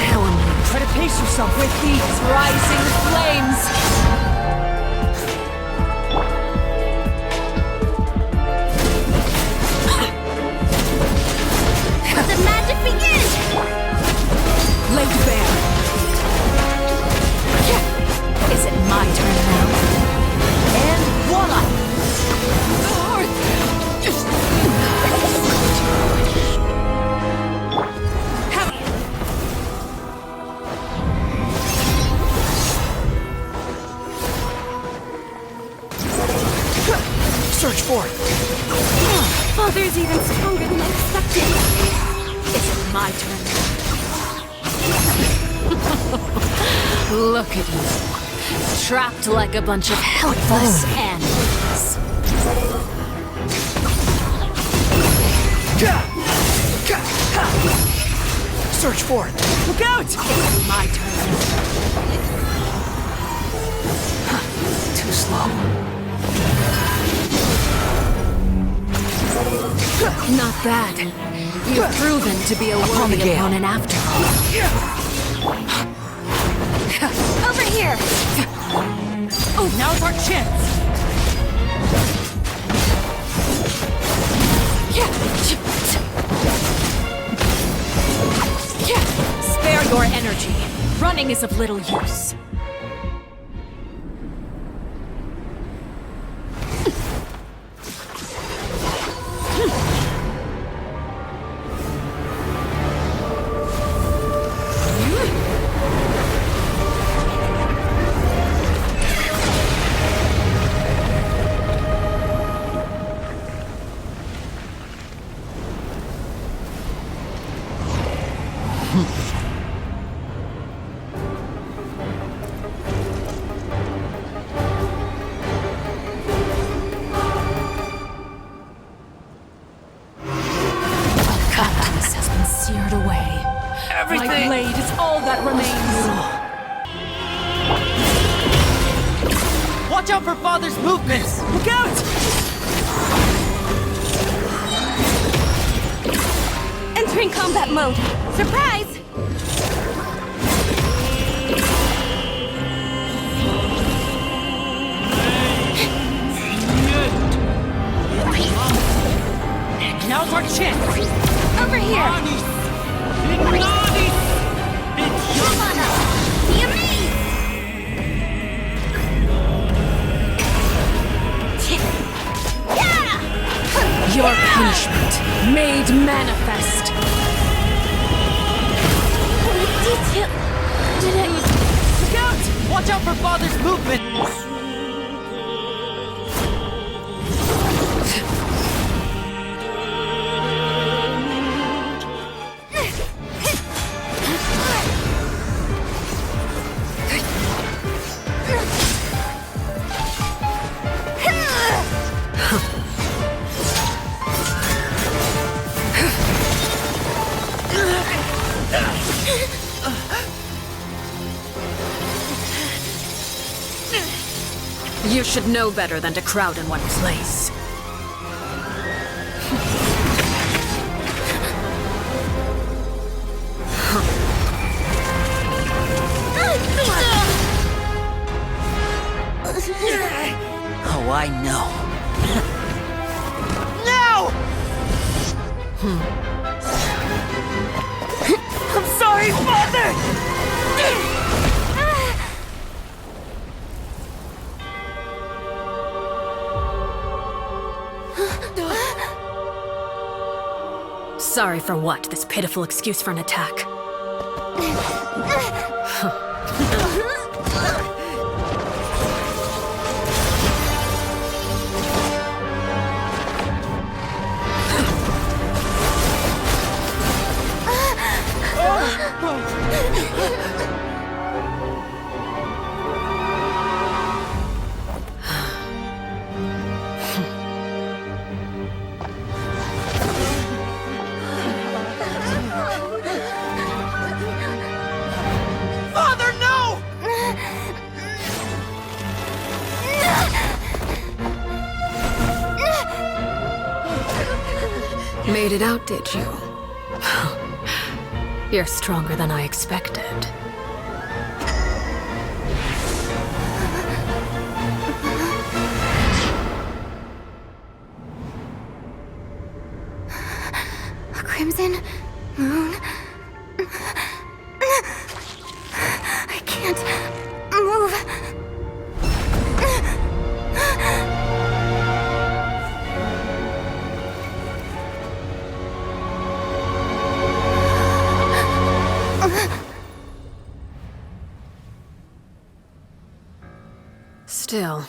How am I? Try to pace yourself With these rising flames! The magic begins! Laid bare. Is it my turn now? And voila! The hearth! Search for it. Father's even stronger than I expected. Is it my turn now? Look at you. Trapped like a bunch of helpless animals. Search for it. Look out! Is it my turn now? Too slow. Not bad. You've proven to be a worthy opponent after all. Over here! Oh, now's our chance! Spare your energy. Running is of little use. Seared away. Everything! My blade is all that remains. Watch out for Father's movements! Look out! Entering combat mode. Surprise! Now's our chance! Over here! Your punishment made manifest. Look out! Watch out for Father's movement! You should know better than to crowd in one place. Oh, I know. I'm sorry, Father! Sorry for what? This pitiful excuse for an attack. Father, no! Made it out, did you? You're stronger than I expected. A crimson moon. I can't move. Still,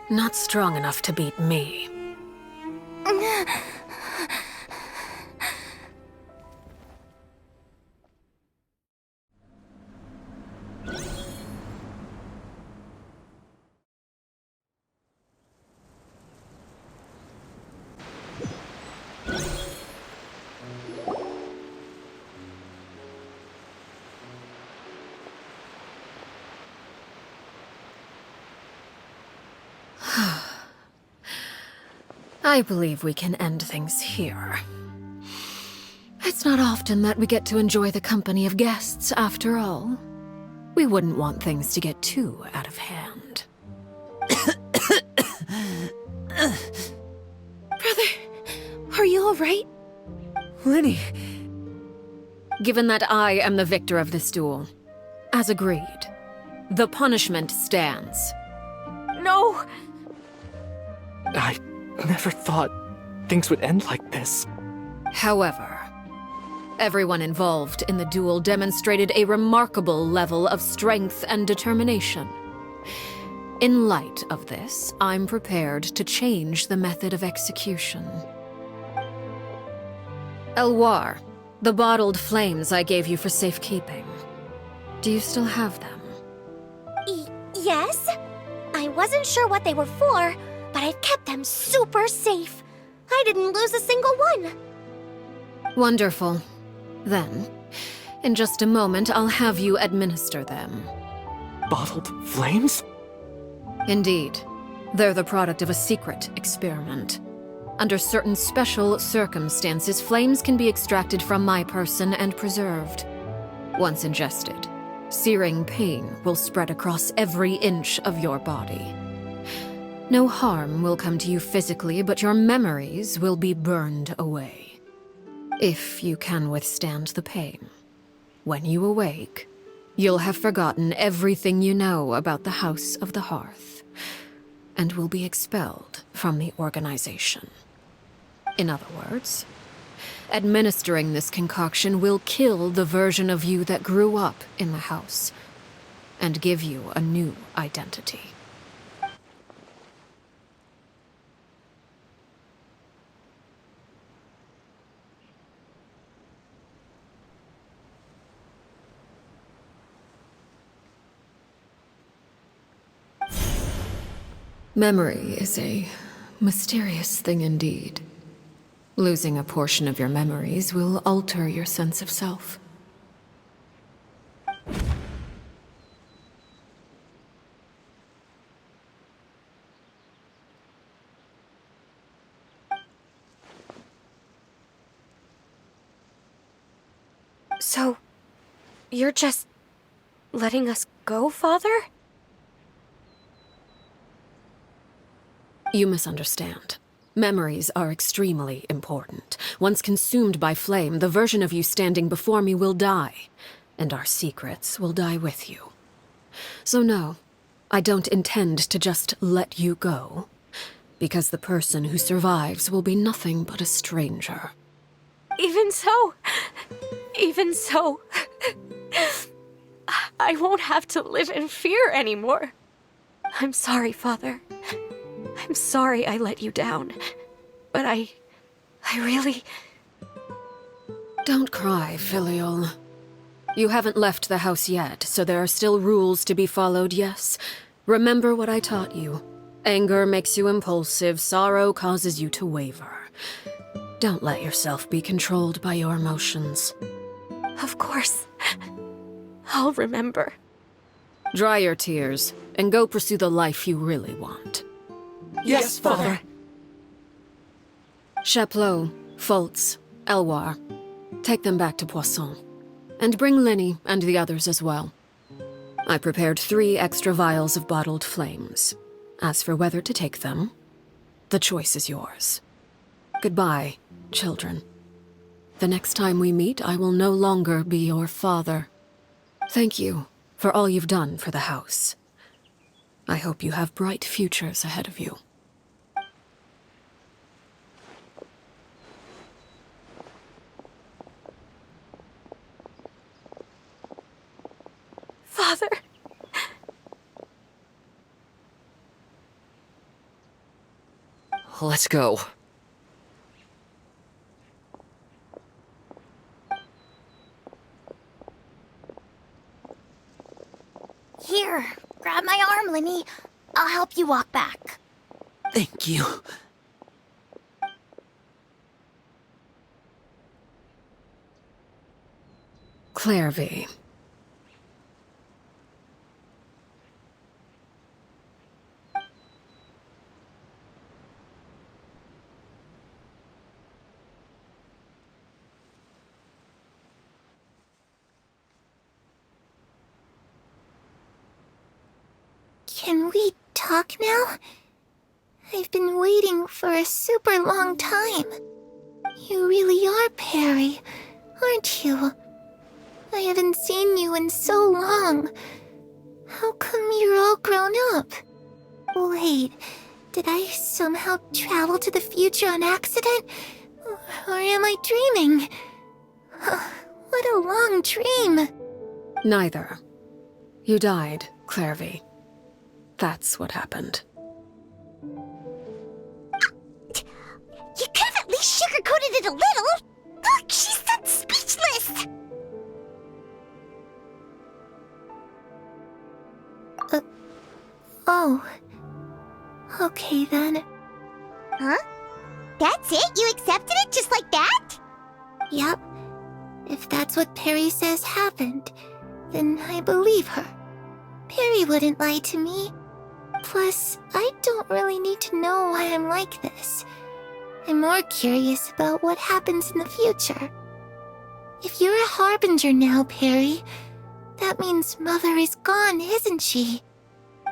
not strong enough to beat me. I believe we can end things here. It's not often that we get to enjoy the company of guests, after all. We wouldn't want things to get too out of hand. Brother, are you alright? Lenny. Given that I am the victor of this duel, as agreed, the punishment stands. No! I never thought things would end like this. However, everyone involved in the duel demonstrated a remarkable level of strength and determination. In light of this, I'm prepared to change the method of execution. Elwar, the bottled flames I gave you for safekeeping. Do you still have them? Yes? I wasn't sure what they were for, but I've kept them super safe. I didn't lose a single one. Wonderful. Then, in just a moment, I'll have you administer them. Bottled flames? Indeed. They're the product of a secret experiment. Under certain special circumstances, flames can be extracted from my person and preserved. Once ingested, searing pain will spread across every inch of your body. No harm will come to you physically, but your memories will be burned away. If you can withstand the pain. When you awake, you'll have forgotten everything you know about the House of the Hearth, and will be expelled from the organization. In other words, administering this concoction will kill the version of you that grew up in the house, and give you a new identity. Memory is a mysterious thing indeed. Losing a portion of your memories will alter your sense of self. So, you're just letting us go, Father? You misunderstand. Memories are extremely important. Once consumed by flame, the version of you standing before me will die, and our secrets will die with you. So no, I don't intend to just let you go, because the person who survives will be nothing but a stranger. Even so, I won't have to live in fear anymore. I'm sorry, Father. I'm sorry I let you down. But I really... Don't cry, Filial. You haven't left the house yet, so there are still rules to be followed, yes? Remember what I taught you. Anger makes you impulsive, sorrow causes you to waver. Don't let yourself be controlled by your emotions. Of course. I'll remember. Dry your tears, and go pursue the life you really want. Yes, Father. Chaplot, Foltz, Elwar, take them back to Poisson. And bring Linny and the others as well. I prepared 3 extra vials of bottled flames. As for whether to take them, the choice is yours. Goodbye, children. The next time we meet, I will no longer be your father. Thank you for all you've done for the house. I hope you have bright futures ahead of you. Father. Let's go. Here, grab my arm, Linny. I'll help you walk back. Thank you. Clairvy. Can we talk now? I've been waiting for a super long time. You really are Perry, aren't you? I haven't seen you in so long. How come you're all grown up? Wait, did I somehow travel to the future on accident? Or am I dreaming? What a long dream. Neither. You died, Clairvy. That's what happened. You could have at least sugarcoated it a little. Look, she's that speechless. Oh. Okay then. Huh? That's it? You accepted it just like that? Yep. If that's what Perry says happened, then I believe her. Perry wouldn't lie to me. Plus, I don't really need to know why I'm like this. I'm more curious about what happens in the future. If you're a harbinger now, Perry, that means Mother is gone, isn't she?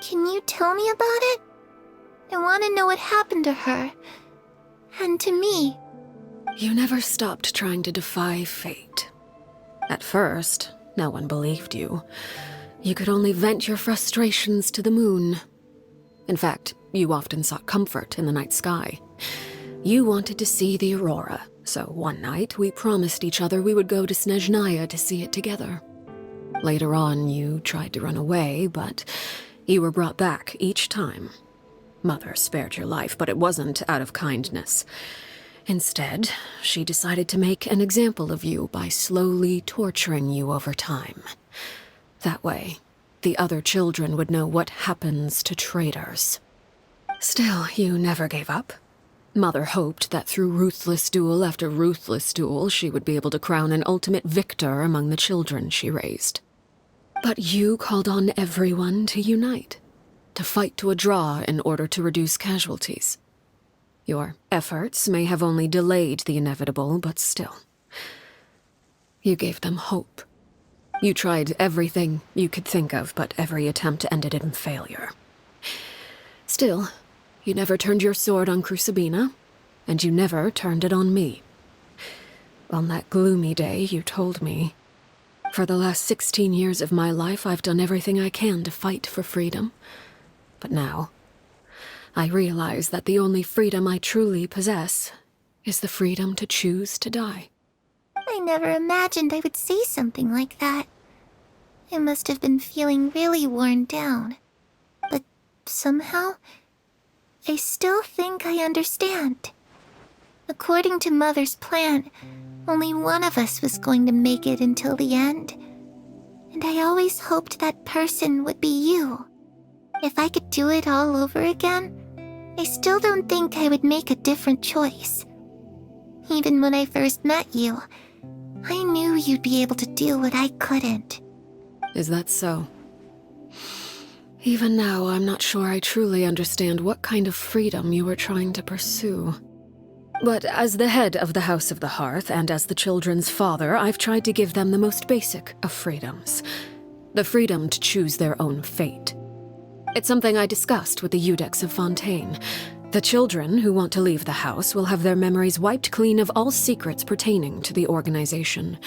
Can you tell me about it? I want to know what happened to her. And to me. You never stopped trying to defy fate. At first, no one believed you. You could only vent your frustrations to the moon. In fact, you often sought comfort in the night sky. You wanted to see the aurora, so one night we promised each other we would go to Snezhnaya to see it together. Later on, you tried to run away, but you were brought back each time. Mother spared your life, but it wasn't out of kindness. Instead, she decided to make an example of you by slowly torturing you over time. That way, the other children would know what happens to traitors. Still, you never gave up. Mother hoped that through ruthless duel after ruthless duel, she would be able to crown an ultimate victor among the children she raised. But you called on everyone to unite, to fight to a draw in order to reduce casualties. Your efforts may have only delayed the inevitable, but still. You gave them hope. You tried everything you could think of, but every attempt ended in failure. Still, you never turned your sword on Crucibina, and you never turned it on me. On that gloomy day, you told me, "For the last 16 years of my life, I've done everything I can to fight for freedom. But now, I realize that the only freedom I truly possess is the freedom to choose to die." I never imagined I would say something like that. I must have been feeling really worn down. But somehow, I still think I understand. According to Mother's plan, only one of us was going to make it until the end. And I always hoped that person would be you. If I could do it all over again, I still don't think I would make a different choice. Even when I first met you, I knew you'd be able to do what I couldn't. Is that so? Even now, I'm not sure I truly understand what kind of freedom you were trying to pursue. But as the head of the House of the Hearth and as the children's father, I've tried to give them the most basic of freedoms. The freedom to choose their own fate. It's something I discussed with the Iudex of Fontaine. The children who want to leave the house will have their memories wiped clean of all secrets pertaining to the organization.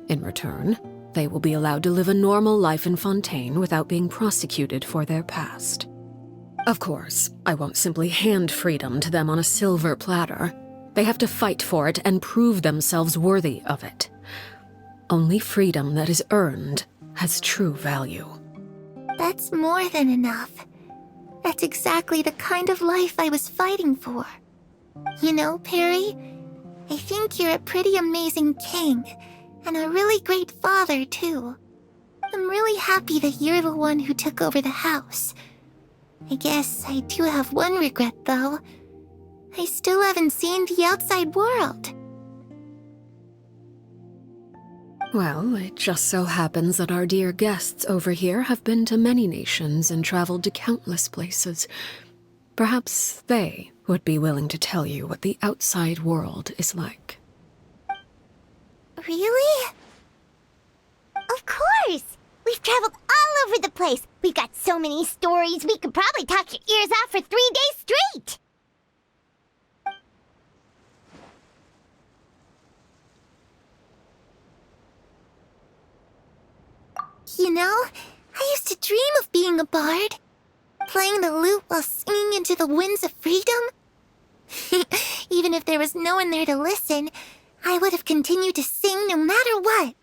In return, they will be allowed to live a normal life in Fontaine without being prosecuted for their past. Of course, I won't simply hand freedom to them on a silver platter. They have to fight for it and prove themselves worthy of it. Only freedom that is earned has true value. That's more than enough. That's exactly the kind of life I was fighting for. You know, Perry, I think you're a pretty amazing king, and a really great father, too. I'm really happy that you're the one who took over the house. I guess I do have one regret, though. I still haven't seen the outside world. Well, it just so happens that our dear guests over here have been to many nations and traveled to countless places. Perhaps they would be willing to tell you what the outside world is like. Really? Of course! We've traveled all over the place. We've got so many stories, we could probably talk your ears off for 3 days straight! You know, I used to dream of being a bard. Playing the lute while singing into the winds of freedom. Even if there was no one there to listen, I would have continued to sing no matter what.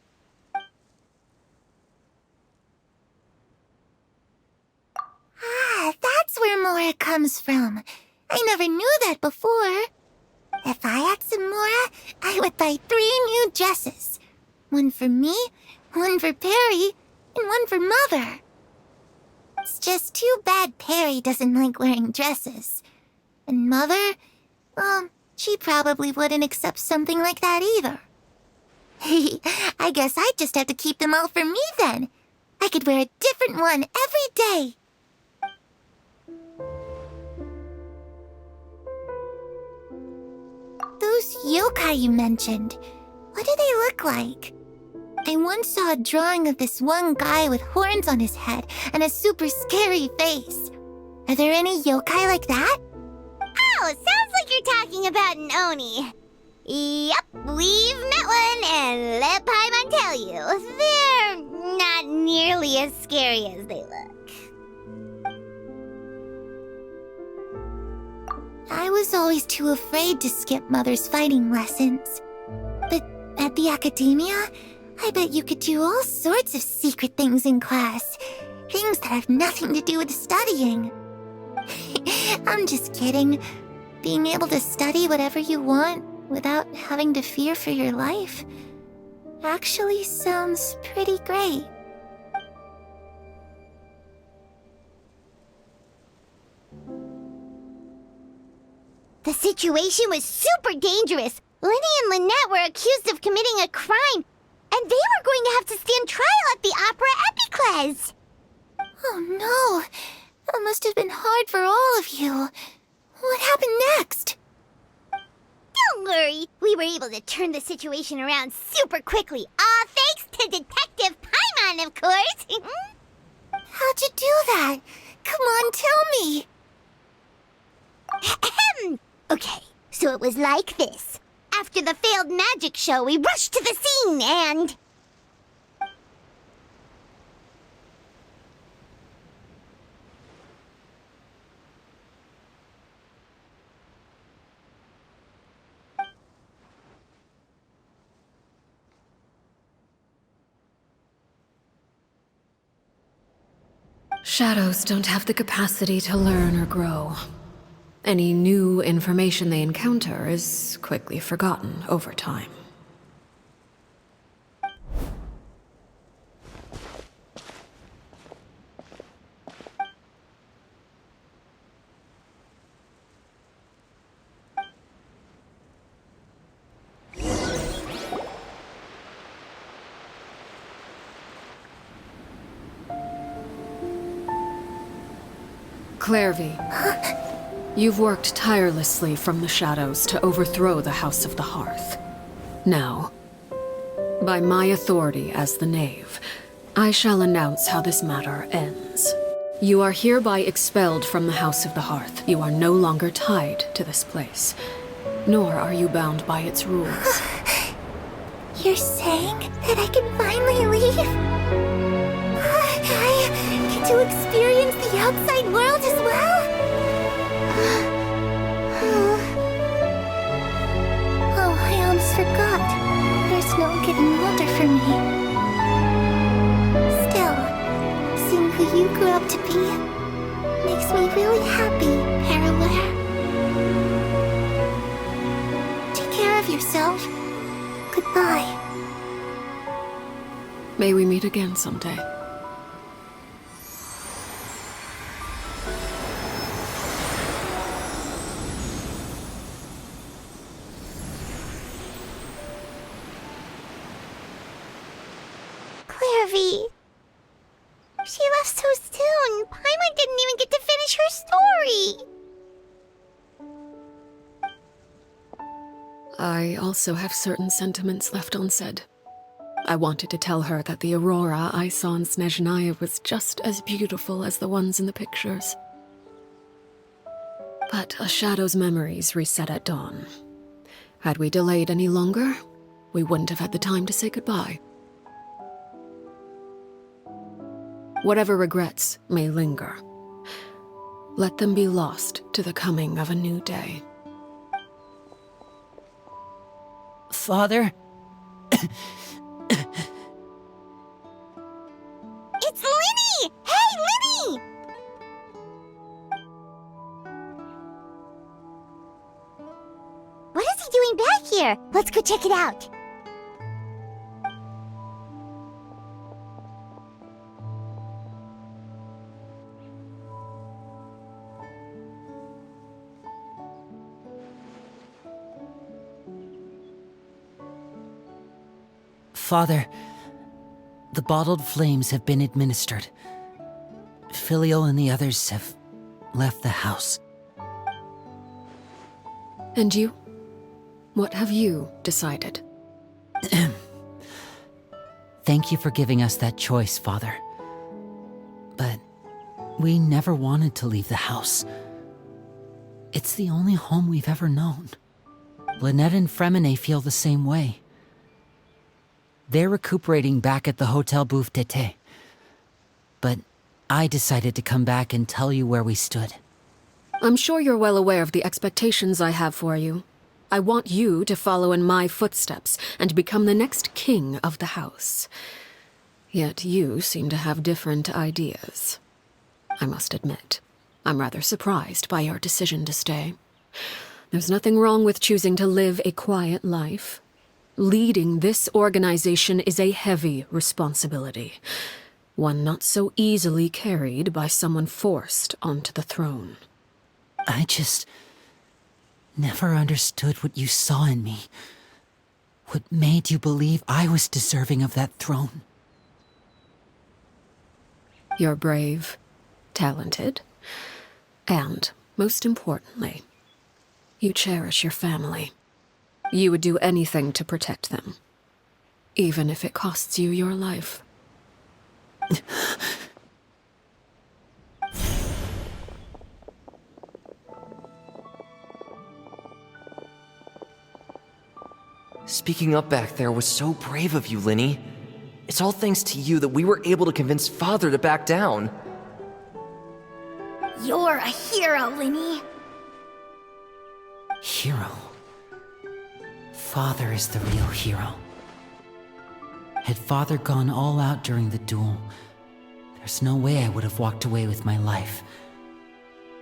Ah, that's where Mora comes from. I never knew that before. If I had some Mora, I would buy 3 new dresses. One for me, one for Perry, and one for Mother. It's just too bad Perry doesn't like wearing dresses. And Mother, well, she probably wouldn't accept something like that either. I guess I'd just have to keep them all for me then. I could wear a different one every day. Those yokai you mentioned, what do they look like? I once saw a drawing of this one guy with horns on his head and a super scary face. Are there any yokai like that? Oh, sounds like you're talking about an Oni. Yep, we've met one, and let Paimon tell you, they're not nearly as scary as they look. I was always too afraid to skip Mother's fighting lessons. But at the academia, I bet you could do all sorts of secret things in class. Things that have nothing to do with studying. I'm just kidding. Being able to study whatever you want without having to fear for your life actually sounds pretty great. The situation was super dangerous. Lenny and Lynette were accused of committing a crime, and they were going to have to stand trial at the Opera Epicles. Oh no, that must have been hard for all of you. What happened next? Don't worry, we were able to turn the situation around super quickly, all thanks to Detective Paimon, of course. How'd you do that? Come on, tell me. Okay, So it was like this. After the failed magic show, we rushed to the scene and... Shadows don't have the capacity to learn or grow. Any new information they encounter is quickly forgotten over time. Clairvy, you've worked tirelessly from the shadows to overthrow the House of the Hearth. Now, by my authority as the Knave, I shall announce how this matter ends. You are hereby expelled from the House of the Hearth. You are no longer tied to this place, nor are you bound by its rules. You're saying that I can finally leave? I get to experience the outside world as well? Oh, I almost forgot. There's no getting older for me. Still, seeing who you grew up to be makes me really happy, Parallel. Take care of yourself. Goodbye. May we meet again someday. Clairvy. She left so soon. Paimon didn't even get to finish her story. I also have certain sentiments left unsaid. I wanted to tell her that the aurora I saw in Snezhnaya was just as beautiful as the ones in the pictures. But a shadow's memories reset at dawn. Had we delayed any longer, we wouldn't have had the time to say goodbye. Whatever regrets may linger, let them be lost to the coming of a new day. Father? It's Linny! Hey, Linny! What is he doing back here? Let's go check it out. Father, the bottled flames have been administered. Filial and the others have left the house. And you? What have you decided? Thank you for giving us that choice, Father. But we never wanted to leave the house. It's the only home we've ever known. Lynette and Fremine feel the same way. They're recuperating back at the Hotel Bouffe d'été. But I decided to come back and tell you where we stood. I'm sure you're well aware of the expectations I have for you. I want you to follow in my footsteps and become the next king of the house. Yet you seem to have different ideas. I must admit, I'm rather surprised by your decision to stay. There's nothing wrong with choosing to live a quiet life. Leading this organization is a heavy responsibility, one not so easily carried by someone forced onto the throne. I just never understood what you saw in me. What made you believe I was deserving of that throne? You're brave, talented, and, most importantly, you cherish your family. You would do anything to protect them, even if it costs you your life. Speaking up back there was so brave of you, Linny. It's all thanks to you that we were able to convince Father to back down. You're a hero, Linny. Hero. Father is the real hero. Had Father gone all out during the duel, there's no way I would have walked away with my life.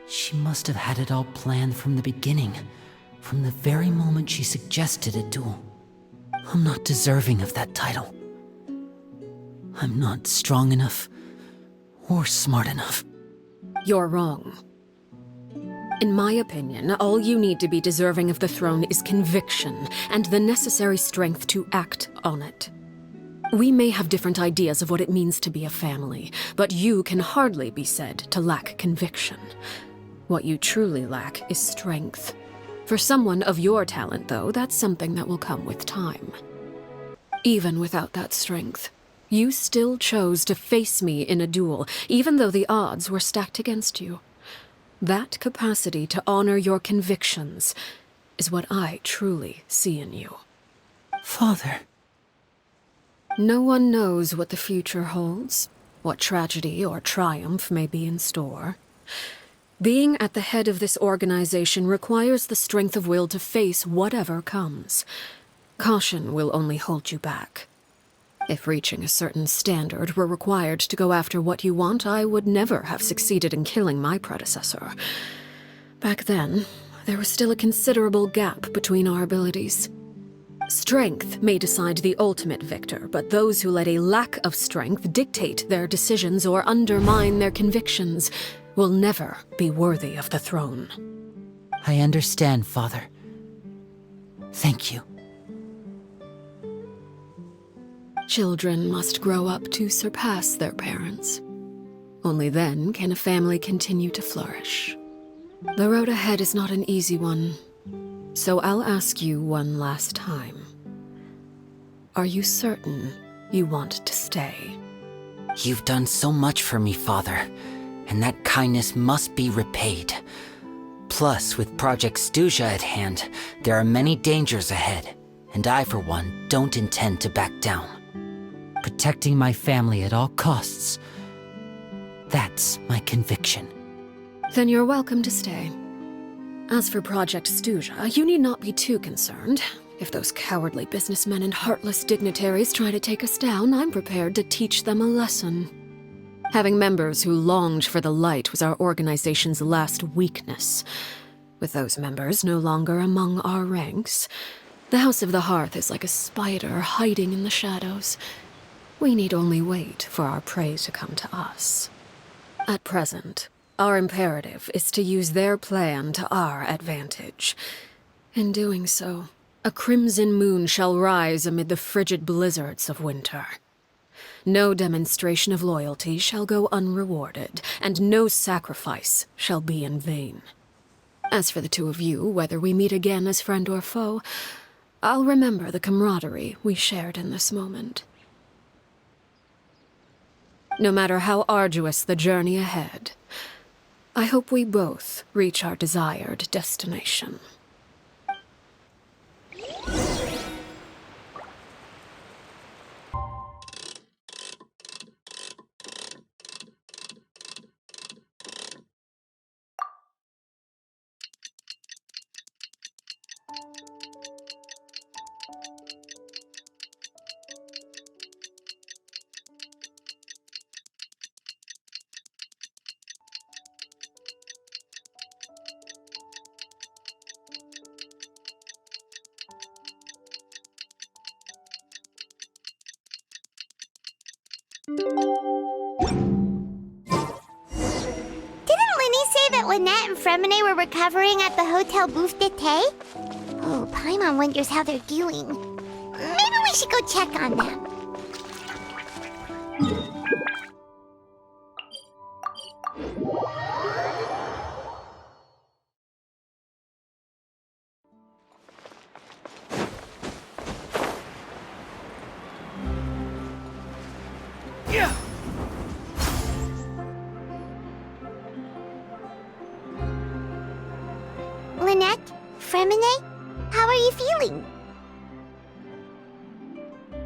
She must have had it all planned from the beginning, from the very moment she suggested a duel. I'm not deserving of that title. I'm not strong enough or smart enough. You're wrong. In my opinion, all you need to be deserving of the throne is conviction and the necessary strength to act on it. We may have different ideas of what it means to be a family, but you can hardly be said to lack conviction. What you truly lack is strength. For someone of your talent, though, that's something that will come with time. Even without that strength, you still chose to face me in a duel, even though the odds were stacked against you. That capacity to honor your convictions is what I truly see in you. Father. No one knows what the future holds, what tragedy or triumph may be in store. Being at the head of this organization requires the strength of will to face whatever comes. Caution will only hold you back. If reaching a certain standard were required to go after what you want, I would never have succeeded in killing my predecessor. Back then, there was still a considerable gap between our abilities. Strength may decide the ultimate victor, but those who let a lack of strength dictate their decisions or undermine their convictions will never be worthy of the throne. I understand, Father. Thank you. Children must grow up to surpass their parents. Only then can a family continue to flourish. The road ahead is not an easy one, so I'll ask you one last time. Are you certain you want to stay? You've done so much for me, Father, and that kindness must be repaid. Plus, with Project Stuja at hand, there are many dangers ahead, and I, for one, don't intend to back down. Protecting my family at all costs. That's my conviction. Then you're welcome to stay. As for Project Stuja, you need not be too concerned. If those cowardly businessmen and heartless dignitaries try to take us down, I'm prepared to teach them a lesson. Having members who longed for the light was our organization's last weakness. With those members no longer among our ranks, the House of the Hearth is like a spider hiding in the shadows. We need only wait for our prey to come to us. At present, our imperative is to use their plan to our advantage. In doing so, a crimson moon shall rise amid the frigid blizzards of winter. No demonstration of loyalty shall go unrewarded, and no sacrifice shall be in vain. As for the two of you, whether we meet again as friend or foe, I'll remember the camaraderie we shared in this moment. No matter how arduous the journey ahead, I hope we both reach our desired destination. Lynette and Fremine were recovering at the Hotel Bouffe d'été? Oh, Paimon wonders how they're doing. Maybe we should go check on them. Lynette? Fremine? How are you feeling?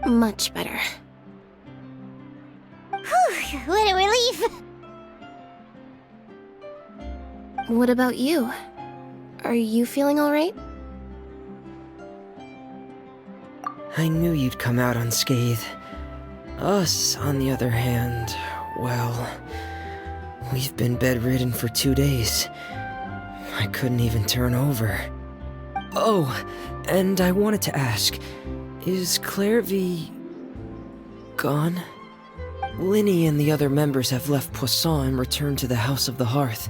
Much better. Whew, what a relief! What about you? Are you feeling alright? I knew you'd come out unscathed. Us, on the other hand, well, we've been bedridden for 2 days. I couldn't even turn over. Oh, and I wanted to ask, is Clairvy gone? Linny and the other members have left Poisson and returned to the House of the Hearth.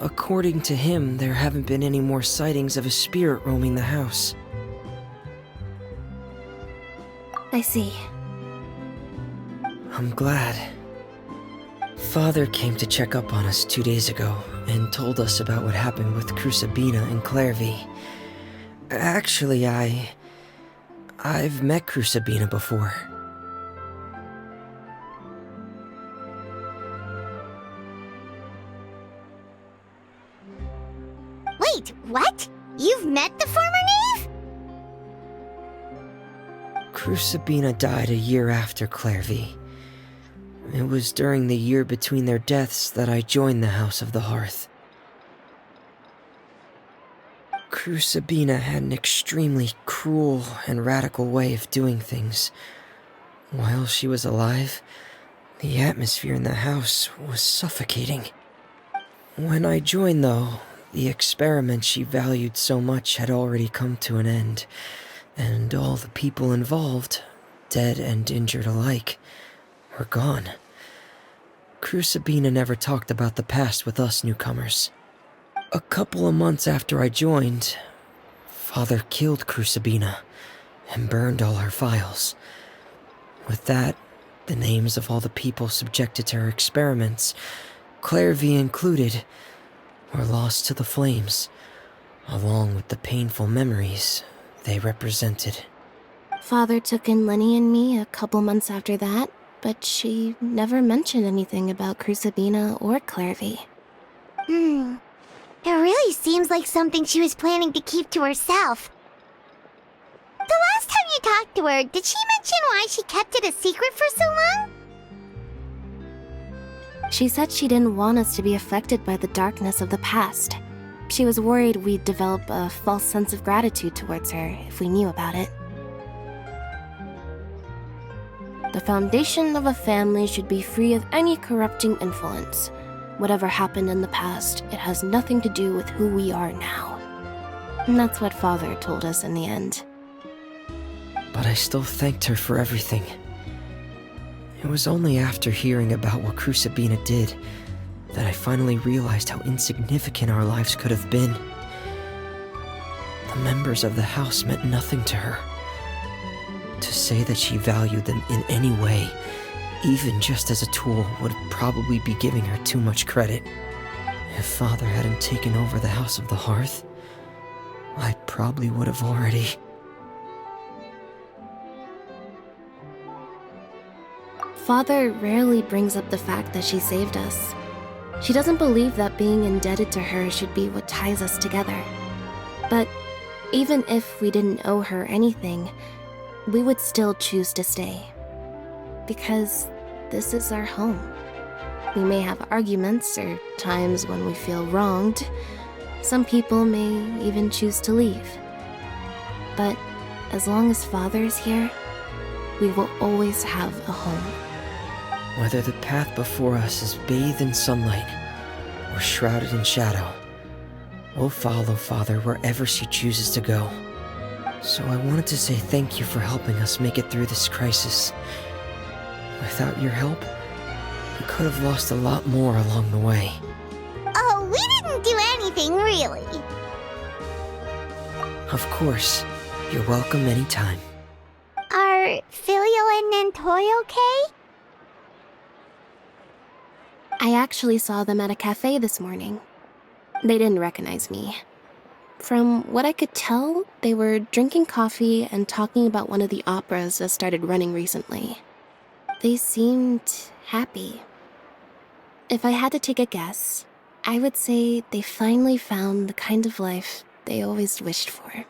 According to him, there haven't been any more sightings of a spirit roaming the house. I see. I'm glad. Father came to check up on us 2 days ago and told us about what happened with Crusabina and Clairvy. Actually, I've met Crusabina before. Wait, what? You've met the former knave? Crusabina died a year after Clairvy. It was during the year between their deaths that I joined the House of the Hearth. Crusabina had an extremely cruel and radical way of doing things. While she was alive, the atmosphere in the house was suffocating. When I joined, though, the experiment she valued so much had already come to an end, and all the people involved, dead and injured alike, were gone. Crusabina never talked about the past with us newcomers. A couple of months after I joined, Father killed Crusabina and burned all her files. With that, the names of all the people subjected to her experiments, Clairvy included, were lost to the flames, along with the painful memories they represented. Father took in Lenny and me a couple months after that, but she never mentioned anything about Crusabina or Clairvy. It really seems like something she was planning to keep to herself. The last time you talked to her, did she mention why she kept it a secret for so long? She said she didn't want us to be affected by the darkness of the past. She was worried we'd develop a false sense of gratitude towards her if we knew about it. The foundation of a family should be free of any corrupting influence. Whatever happened in the past, it has nothing to do with who we are now. And that's what Father told us in the end. But I still thanked her for everything. It was only after hearing about what Crusabina did that I finally realized how insignificant our lives could have been. The members of the house meant nothing to her. To say that she valued them in any way, even just as a tool, would probably be giving her too much credit. If Father hadn't taken over the House of the Hearth, I probably would have already... Father rarely brings up the fact that she saved us. She doesn't believe that being indebted to her should be what ties us together. But even if we didn't owe her anything, we would still choose to stay. Because this is our home. We may have arguments or times when we feel wronged. Some people may even choose to leave. But as long as Father is here, we will always have a home. Whether the path before us is bathed in sunlight or shrouded in shadow, we'll follow Father wherever she chooses to go. So I wanted to say thank you for helping us make it through this crisis. Without your help, we could have lost a lot more along the way. Oh, we didn't do anything, really. Of course. You're welcome anytime. Are Filial and Nantoy okay? I actually saw them at a cafe this morning. They didn't recognize me. From what I could tell, they were drinking coffee and talking about one of the operas that started running recently. They seemed happy. If I had to take a guess, I would say they finally found the kind of life they always wished for.